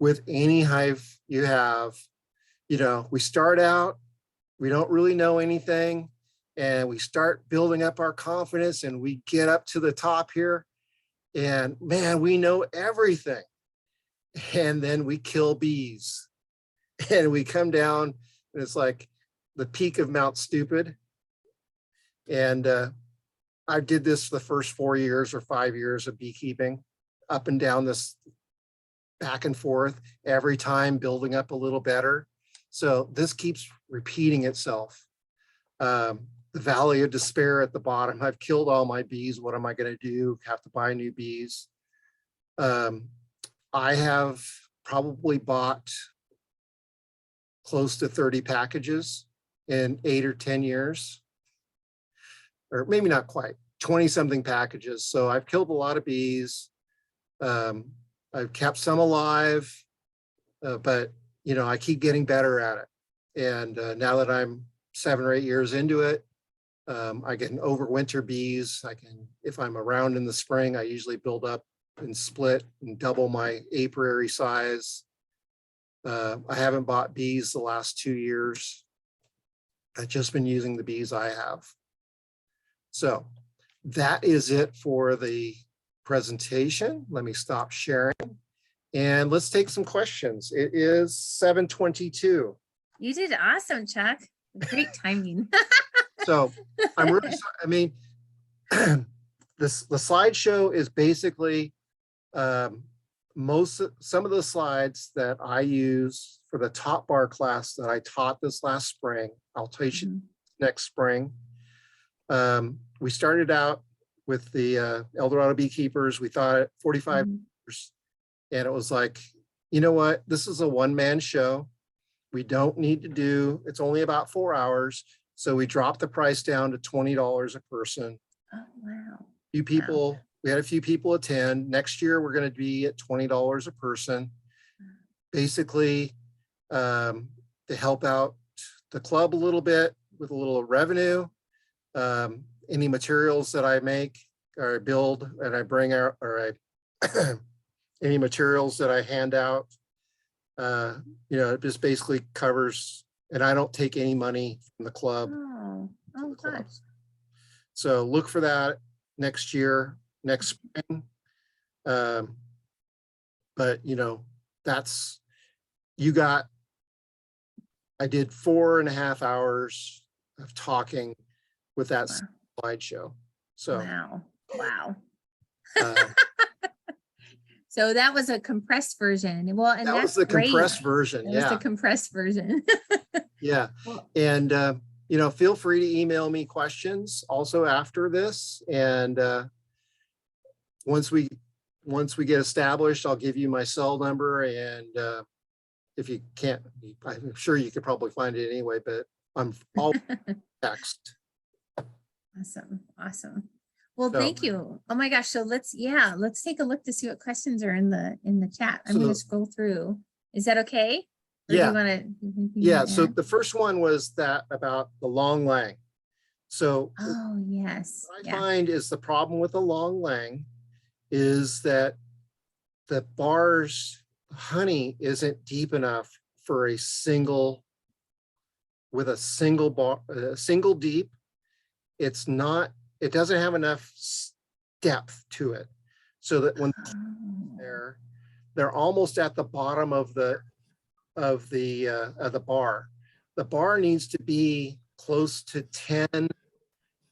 with any hive you have, we start out, we don't really know anything, and we start building up our confidence, and we get up to the top here, and man, we know everything. And then we kill bees, and we come down, and it's like the peak of Mount Stupid. And I did this for the first 4 years or 5 years of beekeeping, up and down this, back and forth, every time building up a little better. So this keeps repeating itself. the valley of despair at the bottom. I've killed all my bees. What am I going to do? Have to buy new bees. I have probably bought close to 30 packages in 8 or 10 years, or maybe not quite, 20 something packages. So I've killed a lot of bees. I've kept some alive, but you know, I keep getting better at it. And now that I'm 7 or 8 years into it, I can overwinter bees. I can, if I'm around in the spring, I usually build up and split and double my apiary size. I haven't bought bees the last 2 years. I've just been using the bees I have. So that is it for the presentation. Let me stop sharing and let's take some questions. It is 7:22. You did awesome, Chuck. Great timing. So I'm really sorry. I mean, the slideshow is basically some of the slides that I use for the top bar class that I taught this last spring. I'll teach it next spring. We started out with the El Dorado Beekeepers. We thought it 45 years, and it was like, you know what? This is a one-man show. We don't need to do, it's only about 4 hours. So we dropped the price down to $20 a person. Oh, wow. Few people, we had a few people attend. Next year, we're going to be at $20 a person. Basically, to help out the club a little bit with a little revenue. Any materials that I make or I build and I bring out, or I any materials that I hand out, you know, it just basically covers, and I don't take any money from the club. Oh gosh. So look for that next year, next spring. But you know, that's, you got, I did 4.5 hours of talking with that slideshow. So wow. So that was a compressed version. Well, and that was the compressed version. That was the compressed version. Yeah. And you know, feel free to email me questions also after this. And once we get established, I'll give you my cell number. And if you can't, I'm sure you could probably find it anyway, but I'm all text. Awesome. Well, thank you. Oh my gosh. So let's take a look to see what questions are in the chat. I'm going to scroll through. Is that okay? Or yeah. Do you wanna, yeah. So the first one was that about the long lang. So yes. What I find is the problem with the long lang is that the bar's honey isn't deep enough for a single bar, a single deep. It's not, it doesn't have enough depth to it, so that when they're almost at the bottom of the bar. The bar needs to be close to 10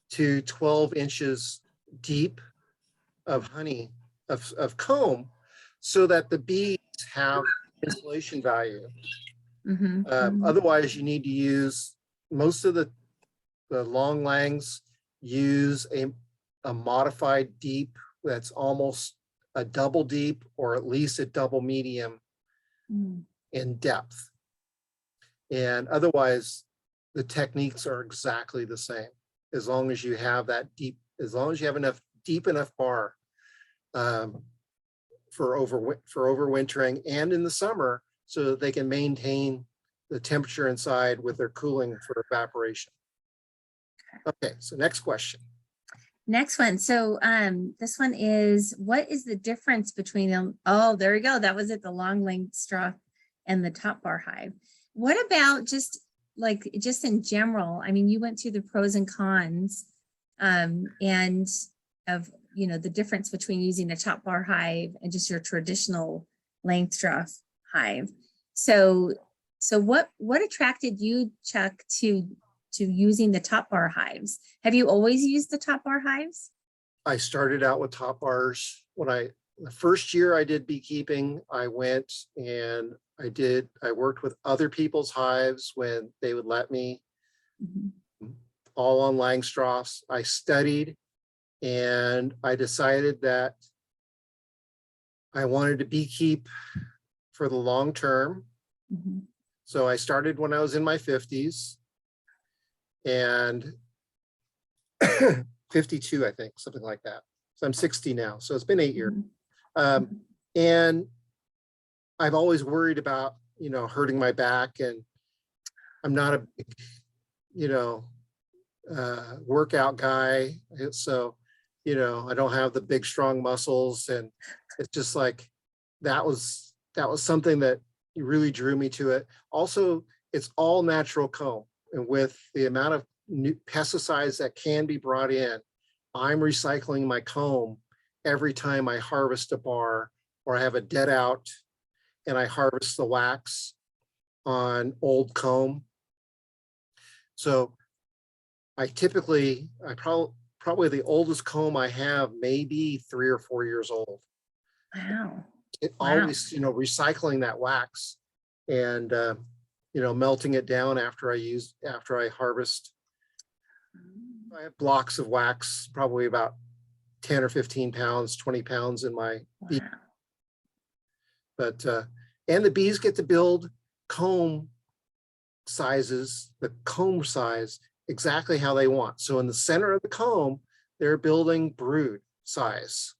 to 12 inches deep of honey, of comb, so that the bees have insulation value. Otherwise, you need to use, most of the long langs use a modified deep that's almost a double deep, or at least a double medium in depth. And otherwise, the techniques are exactly the same, as long as you have that deep, as long as you have enough deep enough bar for overwintering and in the summer, so that they can maintain the temperature inside with their cooling for evaporation. Okay, so next question. Next one. So this one is, what is the difference between them? Oh, there we go. That was it, the long length straw and the top bar hive. What about just in general? I mean, you went through the pros and cons and of, you know, the difference between using a top bar hive and just your traditional length straw hive. So what attracted you, Chuck, to using the top bar hives? Have you always used the top bar hives? I started out with top bars. The first year I did beekeeping, I went and I worked with other people's hives when they would let me. all on Langstroths. I studied and I decided that I wanted to beekeep for the long term. Mhm. So I started when I was in my 50s and 52, I think, something like that. So I'm 60 now. So it's been 8 years. Mhm. And I've always worried about, hurting my back, and I'm not a, workout guy. So, I don't have the big, strong muscles, and it's just like, that was something that really drew me to it. Also, it's all natural comb, and with the amount of new pesticides that can be brought in, I'm recycling my comb every time I harvest a bar or I have a dead out and I harvest the wax on old comb. So I probably the oldest comb I have may be 3 or 4 years old. Wow. It Wow. always, recycling that wax and, melting it down after I harvest. I have blocks of wax, probably about 10 or 15 pounds, 20 pounds in my bee. Wow. But, and the bees get to build comb sizes, the comb size, exactly how they want. So in the center of the comb, they're building brood size.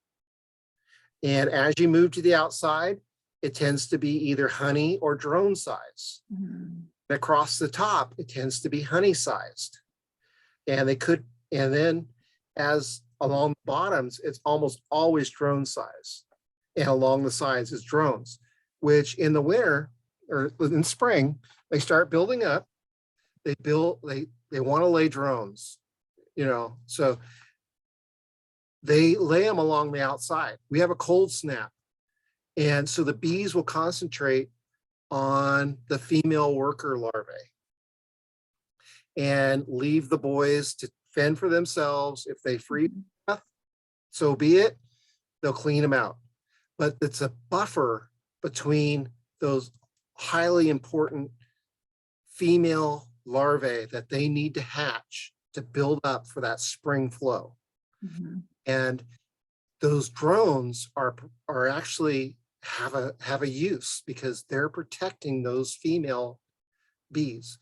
And as you move to the outside, it tends to be either honey or drone size. Mhm. And across the top, it tends to be honey sized. And then as along the bottoms, it's almost always drone size. And along the sides is drones, which in the winter or in spring, they start building up. They want to lay drones, so they lay them along the outside. We have a cold snap. And so the bees will concentrate on the female worker larvae and leave the boys to fend for themselves. If they freeze, so be it, they'll clean them out. But it's a buffer between those highly important female larvae that they need to hatch to build up for that spring flow. Mhm. And those drones are actually have a use because they're protecting those female bees.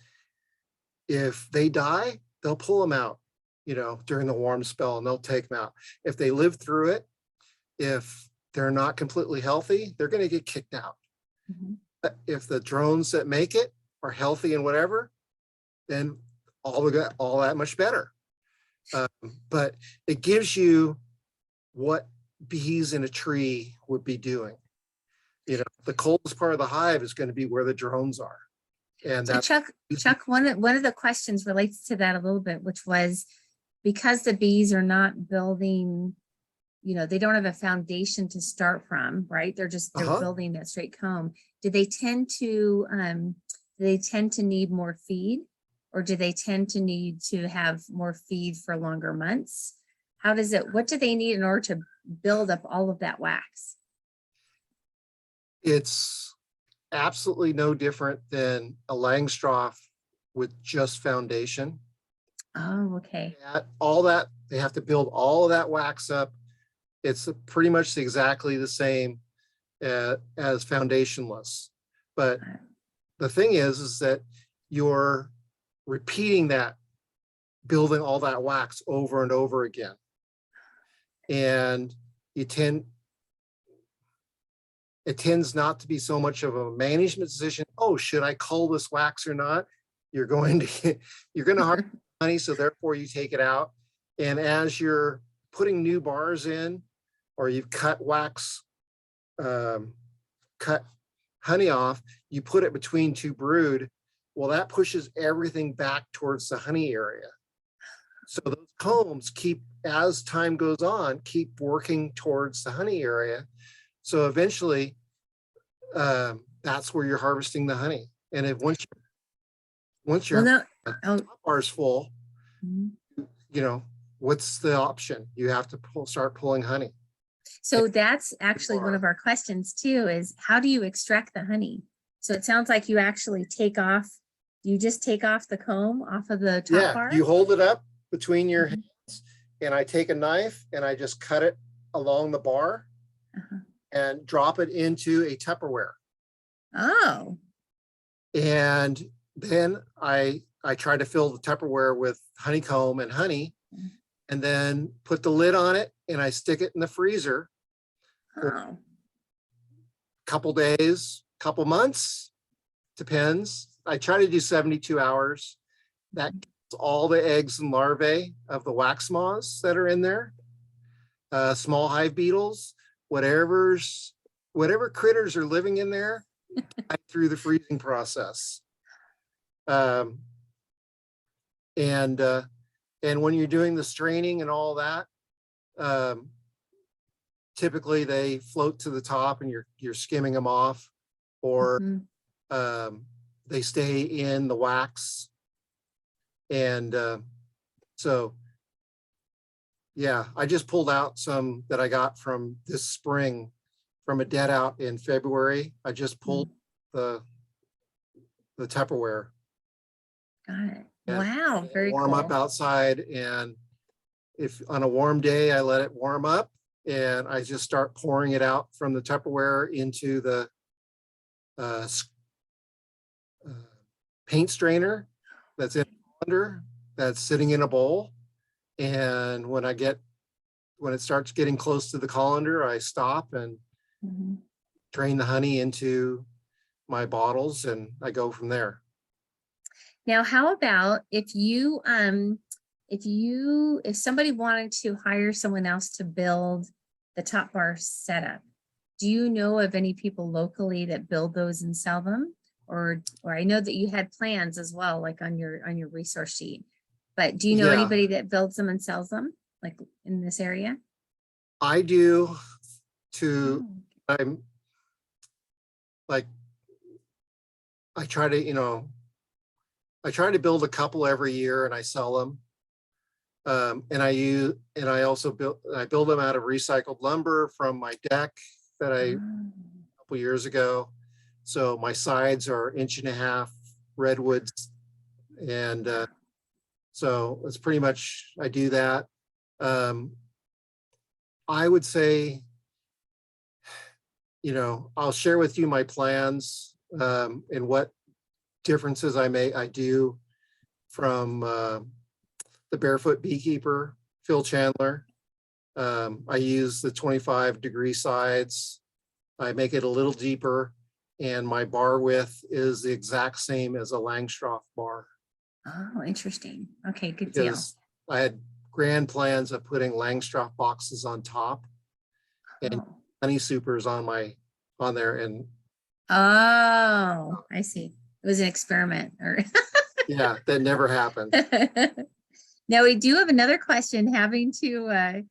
If they die, they'll pull them out, during the warm spell, and they'll take them out. If they live through it, if they're not completely healthy, they're going to get kicked out. Mhm. But if the drones that make it are healthy and whatever, then all that much better. But it gives you what bees in a tree would be doing. The coldest part of the hive is going to be where the drones are. And So that's Chuck, one of the questions relates to that a little bit, which was because the bees are not building, they don't have a foundation to start from, right? They're building that straight comb. Do they tend to need more feed, or do they tend to need to have more feed for longer months? What do they need in order to build up all of that wax? It's absolutely no different than a Langstroth with just foundation. Oh, okay. All that, they have to build all of that wax up. It's pretty much exactly the same as foundationless. But the thing is that you're repeating that, building all that wax over and over again. And it tends not to be so much of a management decision. Oh, should I cull this wax or not? You're going to harvest honey, so therefore you take it out. And as you're putting new bars in, or you've cut wax, cut honey off, you put it between two brood. Well, that pushes everything back towards the honey area. So those combs as time goes on, keep working towards the honey area. So eventually, that's where you're harvesting the honey. And if once your bar is full, what's the option? You have to start pulling honey. So that's actually one of our questions too, is how do you extract the honey? So it sounds like you actually take off Do you just take off the comb off of the top Yeah, bar? you hold it up between your Mhm. hands and I take a knife and I just cut it along the bar Uh-huh. and drop it into a Tupperware. Oh, And then I try to fill the Tupperware with honeycomb and honey, Mm. and then put the lid on it and I stick it in the freezer oh, couple days, couple months, depends. I try to do 72 hours. That kills all the eggs and larvae of the wax moths that are in there, small hive beetles, whatever critters are living in there through the freezing process. And when you're doing the straining and all that, typically they float to the top and you're skimming them off, or mhm. they stay in the wax. And so, yeah, I just pulled out some that I got from this spring from a dead out in February. I just pulled the Tupperware. Got it. And Wow, very warm up cool. outside, and if on a warm day I let it warm up and I just start pouring it out from the Tupperware into the paint strainer that's in under that's sitting in a bowl. And when it starts getting close to the colander, I stop and Mhm. drain the honey into my bottles and I go from there. Now, how about if somebody wanted to hire someone else to build the top bar setup, do you know of any people locally that build those and sell them? Or I know that you had plans as well, like on your resource sheet, but do you know Yeah. anybody that builds them and sells them, like in this area? I do to, Oh, I'm like, I try to build a couple every year and I sell them. And I also build them out of recycled lumber from my deck that I oh. couple years ago. So my sides are 1.5 redwoods. And so it's pretty much, I do that. I would say, I'll share with you my plans and what differences I do from the Barefoot Beekeeper, Phil Chandler. I use the 25-degree sides. I make it a little deeper, and my bar width is the exact same as a Langstroth bar. Oh, interesting. Okay, good deal. Because I had grand plans of putting Langstroth boxes on top and Oh. honey supers on there, and Oh, I see. It was an experiment. Or yeah, that never happened. now we do have another question having to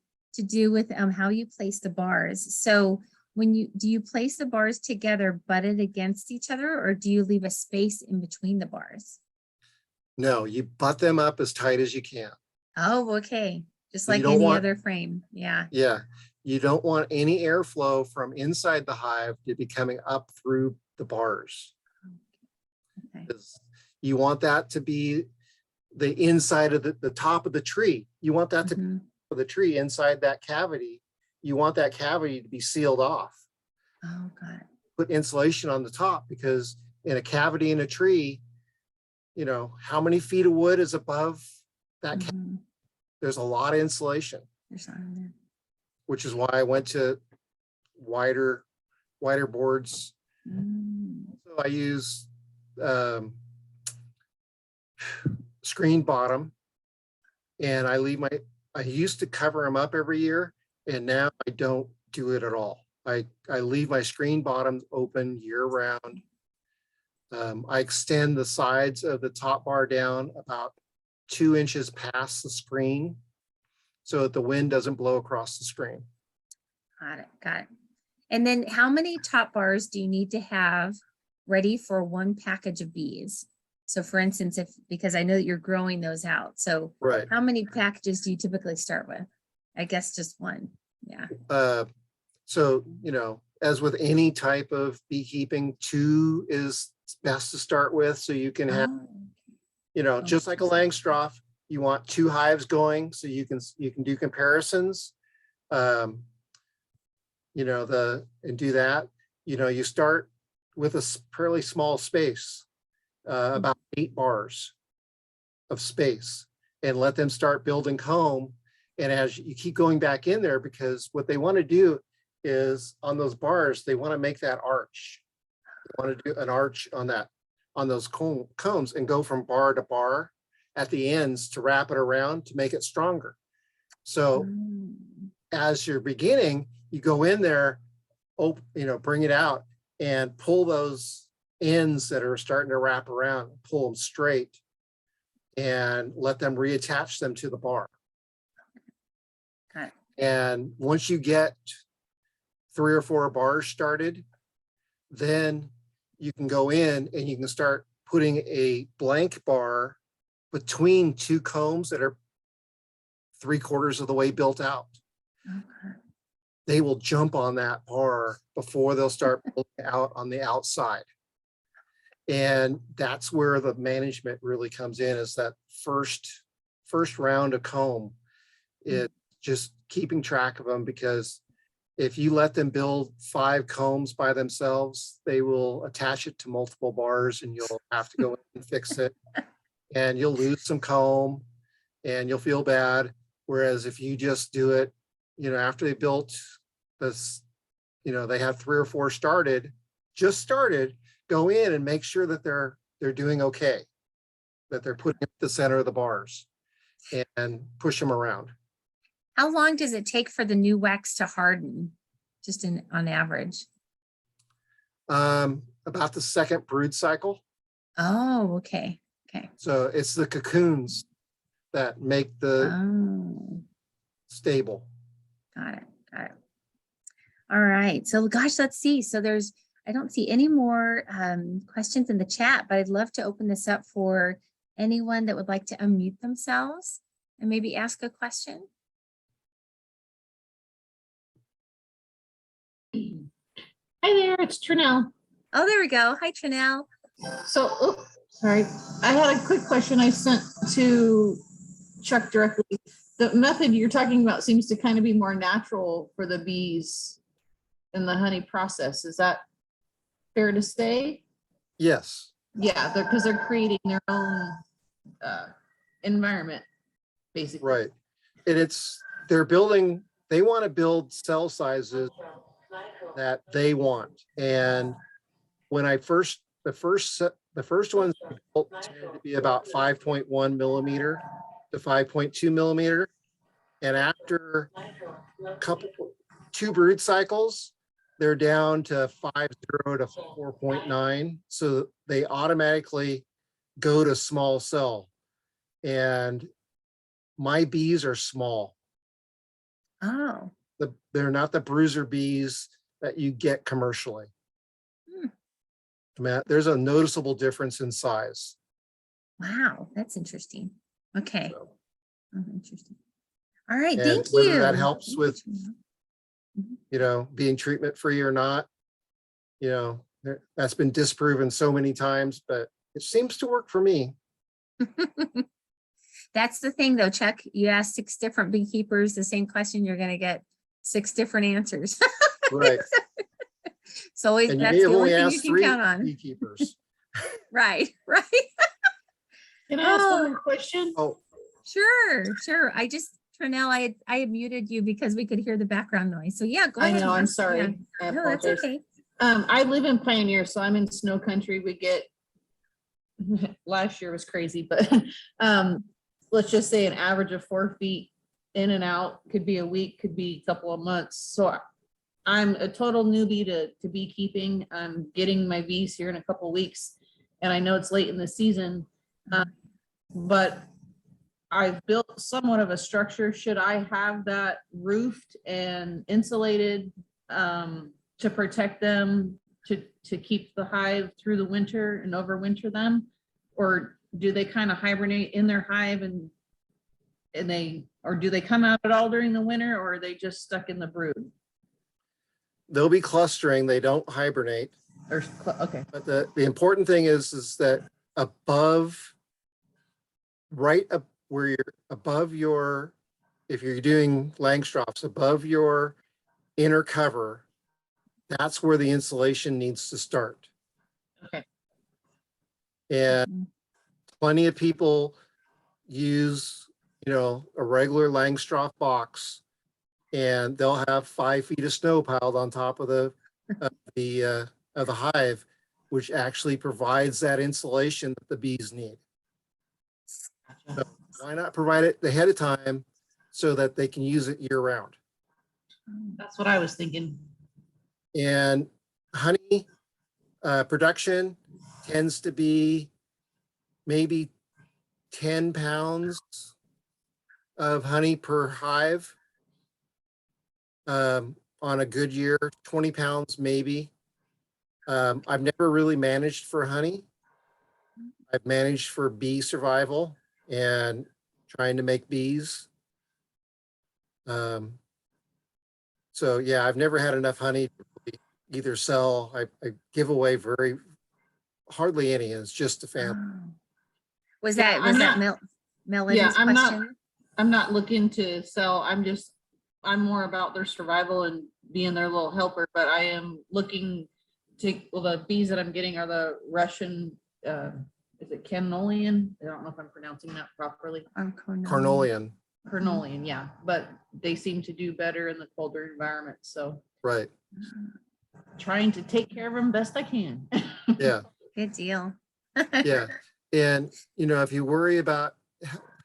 do with how you place the bars. So do you place the bars together butted against each other, or do you leave a space in between the bars? No, you butt them up as tight as you can. Oh, okay. Just You like don't any want- other frame. Yeah. Yeah, you don't want any airflow from inside the hive to be coming up through the bars. Okay. You want that to be the inside of the top of the tree. You want that to be Mhm. the tree inside that cavity. You want that cavity to be sealed off. Oh, got it. Put insulation on the top, because in a cavity in a tree, how many feet of wood is above that? Mhm. There's a lot of insulation, There's not in there. which is why I went to wider boards. Mm. So I use screen bottom, and I used to cover them up every year, and now I don't do it at all. I leave my screen bottoms open year round. I extend the sides of the top bar down about 2 inches past the screen so that the wind doesn't blow across the screen. Got it. Got it. And then how many top bars do you need to have ready for one package of bees? So for instance, because I know that you're growing those out. So Right. how many packages do you typically start with? I guess just one. Yeah. So, as with any type of beekeeping, 2 is it's best to start with, so you can have, Oh, you know, just like a Langstroth, you want 2 hives going so you can do comparisons. You know, and do that. You know, you start with a fairly small space, about 8 bars of space, and let them start building comb. And as you keep going back in there, because what they want to do is on those bars, they want to make that arch. They want to do an arch on those combs and go from bar to bar at the ends to wrap it around to make it stronger. So as you're beginning, you go in there, you know, bring it out and pull those ends that are starting to wrap around, pull them straight, and let them reattach them to the bar. Okay. And once you get 3 or 4 bars started, then you can go in and you can start putting a blank bar between 2 combs that are 3/4 of the way built out. Okay. They will jump on that bar before they'll start building out on the outside. And that's where the management really comes in, is that first round of comb. It just keeping track of them, because if you let them build 5 combs by themselves, they will attach it to multiple bars and you'll have to go in and fix it. And you'll lose some comb and you'll feel bad. Whereas if you just do it, you know, after they built this, you know, they have 3 or 4 just started, go in and make sure that they're doing okay, that they're putting at the center of the bars and push them around. How long does it take for the new wax to harden, just on average? About the 2nd brood cycle. Oh, okay. Okay. So it's the cocoons that make the Oh, stable. got it. Got it. All right. So gosh, let's see. So I don't see any more questions in the chat, but I'd love to open this up for anyone that would like to unmute themselves and maybe ask a question. Hi there, it's Trinell. Oh, there we go. Hi, Trinell. So, sorry, I had a quick question I sent to Chuck directly. The method you're talking about seems to kind of be more natural for the bees in the honey process. Is that fair to say? Yes. Yeah, because they're creating their own environment, basically. Right. And they want to build cell sizes that they want. And when the first ones built tended to be about 5.1 millimeter to 5.2 millimeter. And after 2 brood cycles, they're down to 5.0 to 4.9. So they automatically go to small cell. And my bees are small. Oh, They're not the bruiser bees that you get commercially. There's a noticeable difference in size. wow. That's interesting. Okay. So, Oh, interesting. All right. and Thank whether you. that helps Thank with, you, Trinell. you know, being treatment free or not, you know, that's been disproven so many times, but it seems to work for me. That's the thing though, Chuck. You ask 6 different beekeepers the same question, you're going to get 6 different answers. Right. So And you that's may have the only only thing you asked can 3 count on. beekeepers. Right, right. Can I ask Oh. one more question? Oh, Sure. Trinell, I had muted you because we could hear the background noise. So yeah, go I ahead. know, I'm Yes, yeah. sorry. I No, that's apologize. okay. I live in Pioneer, so I'm in snow country. We get, last year was crazy, but let's just say an average of 4 feet in and out, could be a week, could be a couple of months. So I'm a total newbie to beekeeping. I'm getting my bees here in a couple of weeks, and I know it's late in the season, but I've built somewhat of a structure. Should I have that roofed and insulated to protect them, to keep the hive through the winter and overwinter them? Or do they kind of hibernate in their hive and do they come out at all during the winter, or are they just stuck in the brood? they'll be clustering. They don't hibernate. Or, okay, But the important thing is that above, right up where you're above your, if you're doing Langstroths, above your inner cover, that's where the insulation needs to start. okay. And plenty of people use, you know, a regular Langstroth box, and they'll have 5 feet of snow piled on top of the hive, which actually provides that insulation that the bees need. So why not provide it ahead of time so that they can use it year round? That's what I was thinking. And honey production tends to be maybe 10 pounds of honey per hive. On a good year, 20 pounds maybe. I've never really managed for honey. I've managed for bee survival and trying to make bees. So yeah, I've never had enough honey to either sell. I give away hardly any. It's just a family. Oh. Was Yeah, that Melody's I'm question? I'm not looking to sell. I'm more about their survival and being their little helper, but I am looking to, well, the bees that I'm getting are the Russian, is it Canolian? I don't know if I'm pronouncing that properly. Carnolian. Carnolian, yeah, but they seem to do better in the colder environment. So Right. trying to take care of them best I can. Yeah. Good deal. Yeah. And, you know, if you worry about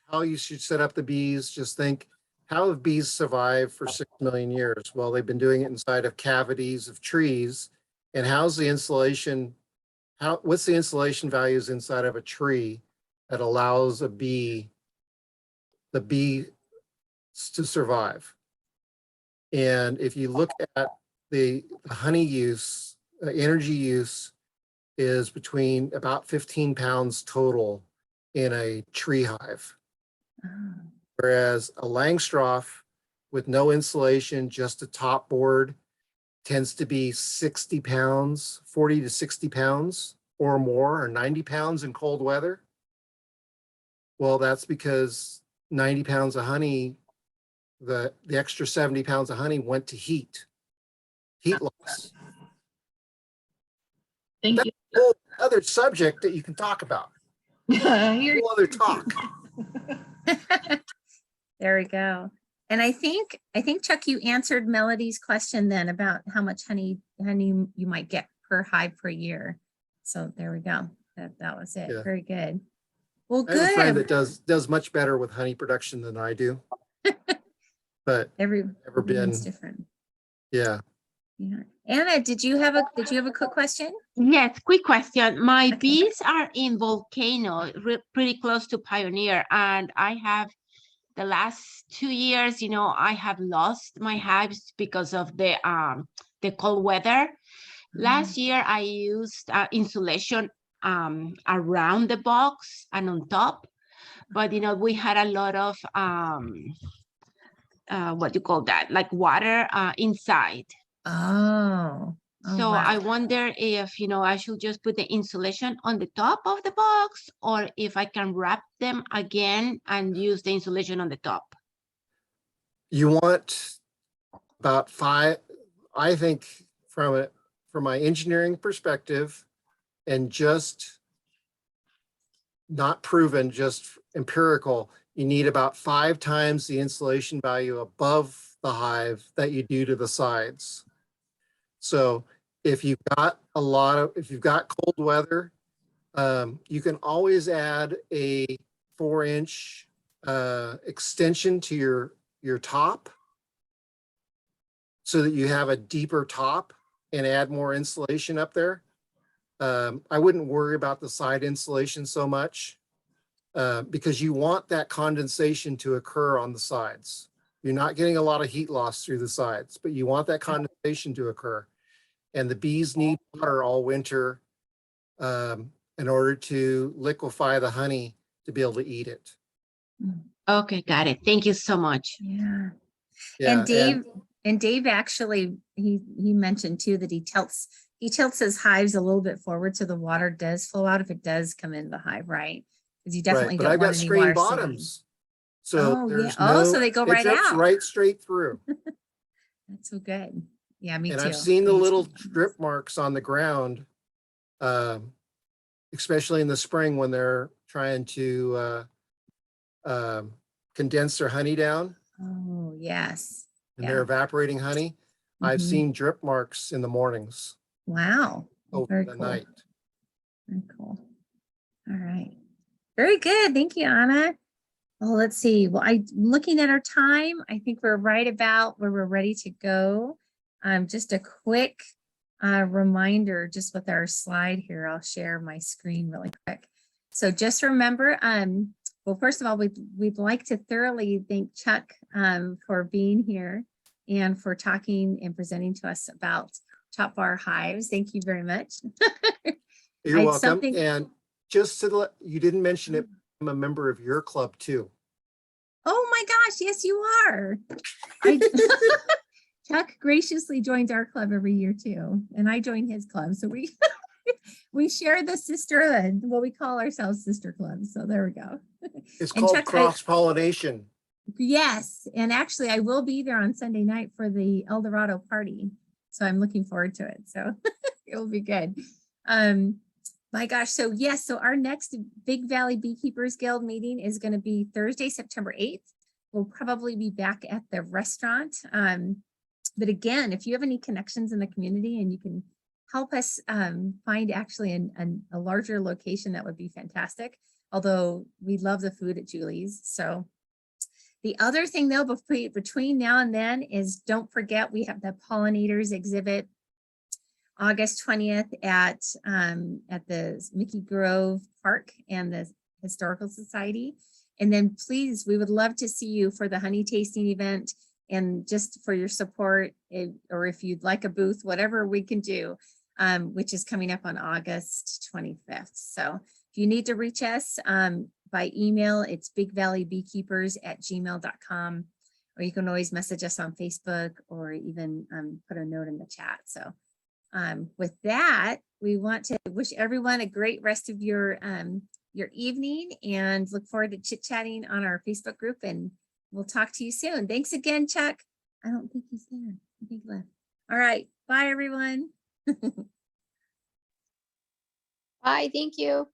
how you should set up the bees, just think, how have bees survived for 6 million years? Well, they've been doing it inside of cavities of trees. And how's the insulation? What's the insulation values inside of a tree that allows the bee to survive? And if you look at the honey use, energy use is between about 15 pounds total in a tree hive. Oh. Whereas a Langstroth with no insulation, just a top board, tends to be 60 pounds, 40 to 60 pounds or more, or 90 pounds in cold weather. Well, that's because 90 pounds of honey, the extra 70 pounds of honey went to heat loss. Thank you. Whole other subject that you can talk about. Whole other talk. There we go. And I think Chuck, you answered Melody's question then about how much honey you might get per hive per year. So there we go. That was it. Yeah. Very good. Well, I have a friend good. that does much better with honey production than I do. But never been Everyone's different. Yeah. Yeah. Anna, did you have a quick question? Yes, quick question. My Okay. bees are in Volcano, pretty close to Pioneer, and I have the last 2 years, you know, I have lost my hives because of the cold weather. Last year, I used insulation around the box and on top, but you know, we had a lot of what do you call that? Like water inside. Oh. So Wow. I wonder if, you know, I should just put the insulation on the top of the box, or if I can wrap them again and use the insulation on the top. You want about 5, I think from my engineering perspective, and just not proven, just empirical, you need about 5 times the insulation value above the hive that you do to the sides. So if you've got cold weather, you can always add a 4-inch extension to your top so that you have a deeper top and add more insulation up there. I wouldn't worry about the side insulation so much because you want that condensation to occur on the sides. You're not getting a lot of heat loss through the sides, but you want that condensation to occur. And the bees need water all winter in order to liquefy the honey to be able to eat it. Okay, got it. Thank you so much. Yeah. Yeah, And Dave actually, he mentioned too that he tilt says hives a little bit forward so the water does flow out if it does come in the hive, right? Because you definitely Right, but don't I've want got any screen water sitting. bottoms. So Oh, yeah. there's Oh, so no, they go it right drips out. right straight through. That's so good. Yeah, me And too. I've seen I the use little screen bottoms. drip marks on the ground, especially in the spring when they're trying to condense their honey down Oh, yes. and Yeah. they're evaporating honey. I've Mhm. seen drip marks in the mornings Wow. over Very the cool. night. Very cool. All right. Very good. Thank you, Anna. Well, let's see. Well, I'm looking at our time. I think we're right about where we're ready to go. Just a quick reminder, just with our slide here, I'll share my screen really quick. So just remember, well, first of all, we'd like to thoroughly thank Chuck for being here and for talking and presenting to us about Top Bar Hives. Thank you very much. You're I- welcome. something- And just to let, you didn't mention it, I'm a member of your club too. Oh my gosh, yes, you are. Chuck graciously joins our club every year too, and I join his club. So we we share the sisterhood, what we call ourselves sister clubs. So there we go. It's And called Chuck, cross-pollination. Yes, and actually I will be there on Sunday night for the El Dorado party. So I'm looking forward to it. So it will be good. My gosh, so yes, so our next Big Valley Beekeepers Guild meeting is going to be Thursday, September 8th. We'll probably be back at the restaurant. But again, if you have any connections in the community and you can help us find actually a larger location, that would be fantastic. Although we love the food at Julie's. So the other thing though, between now and then is don't forget we have the Pollinators Exhibit August 20th at the Mickey Grove Park and the Historical Society. And then please, we would love to see you for the honey tasting event and just for your support, or if you'd like a booth, whatever we can do, which is coming up on August 25th. So if you need to reach us by email, it's bigvalleybeekeepers@gmail.com, or you can always message us on Facebook or even put a note in the chat. So with that, we want to wish everyone a great rest of your evening and look forward to chit-chatting on our Facebook group, and we'll talk to you soon. Thanks again, Chuck. I don't think he's there. I think he left. All right. Bye, everyone. Bye, thank you.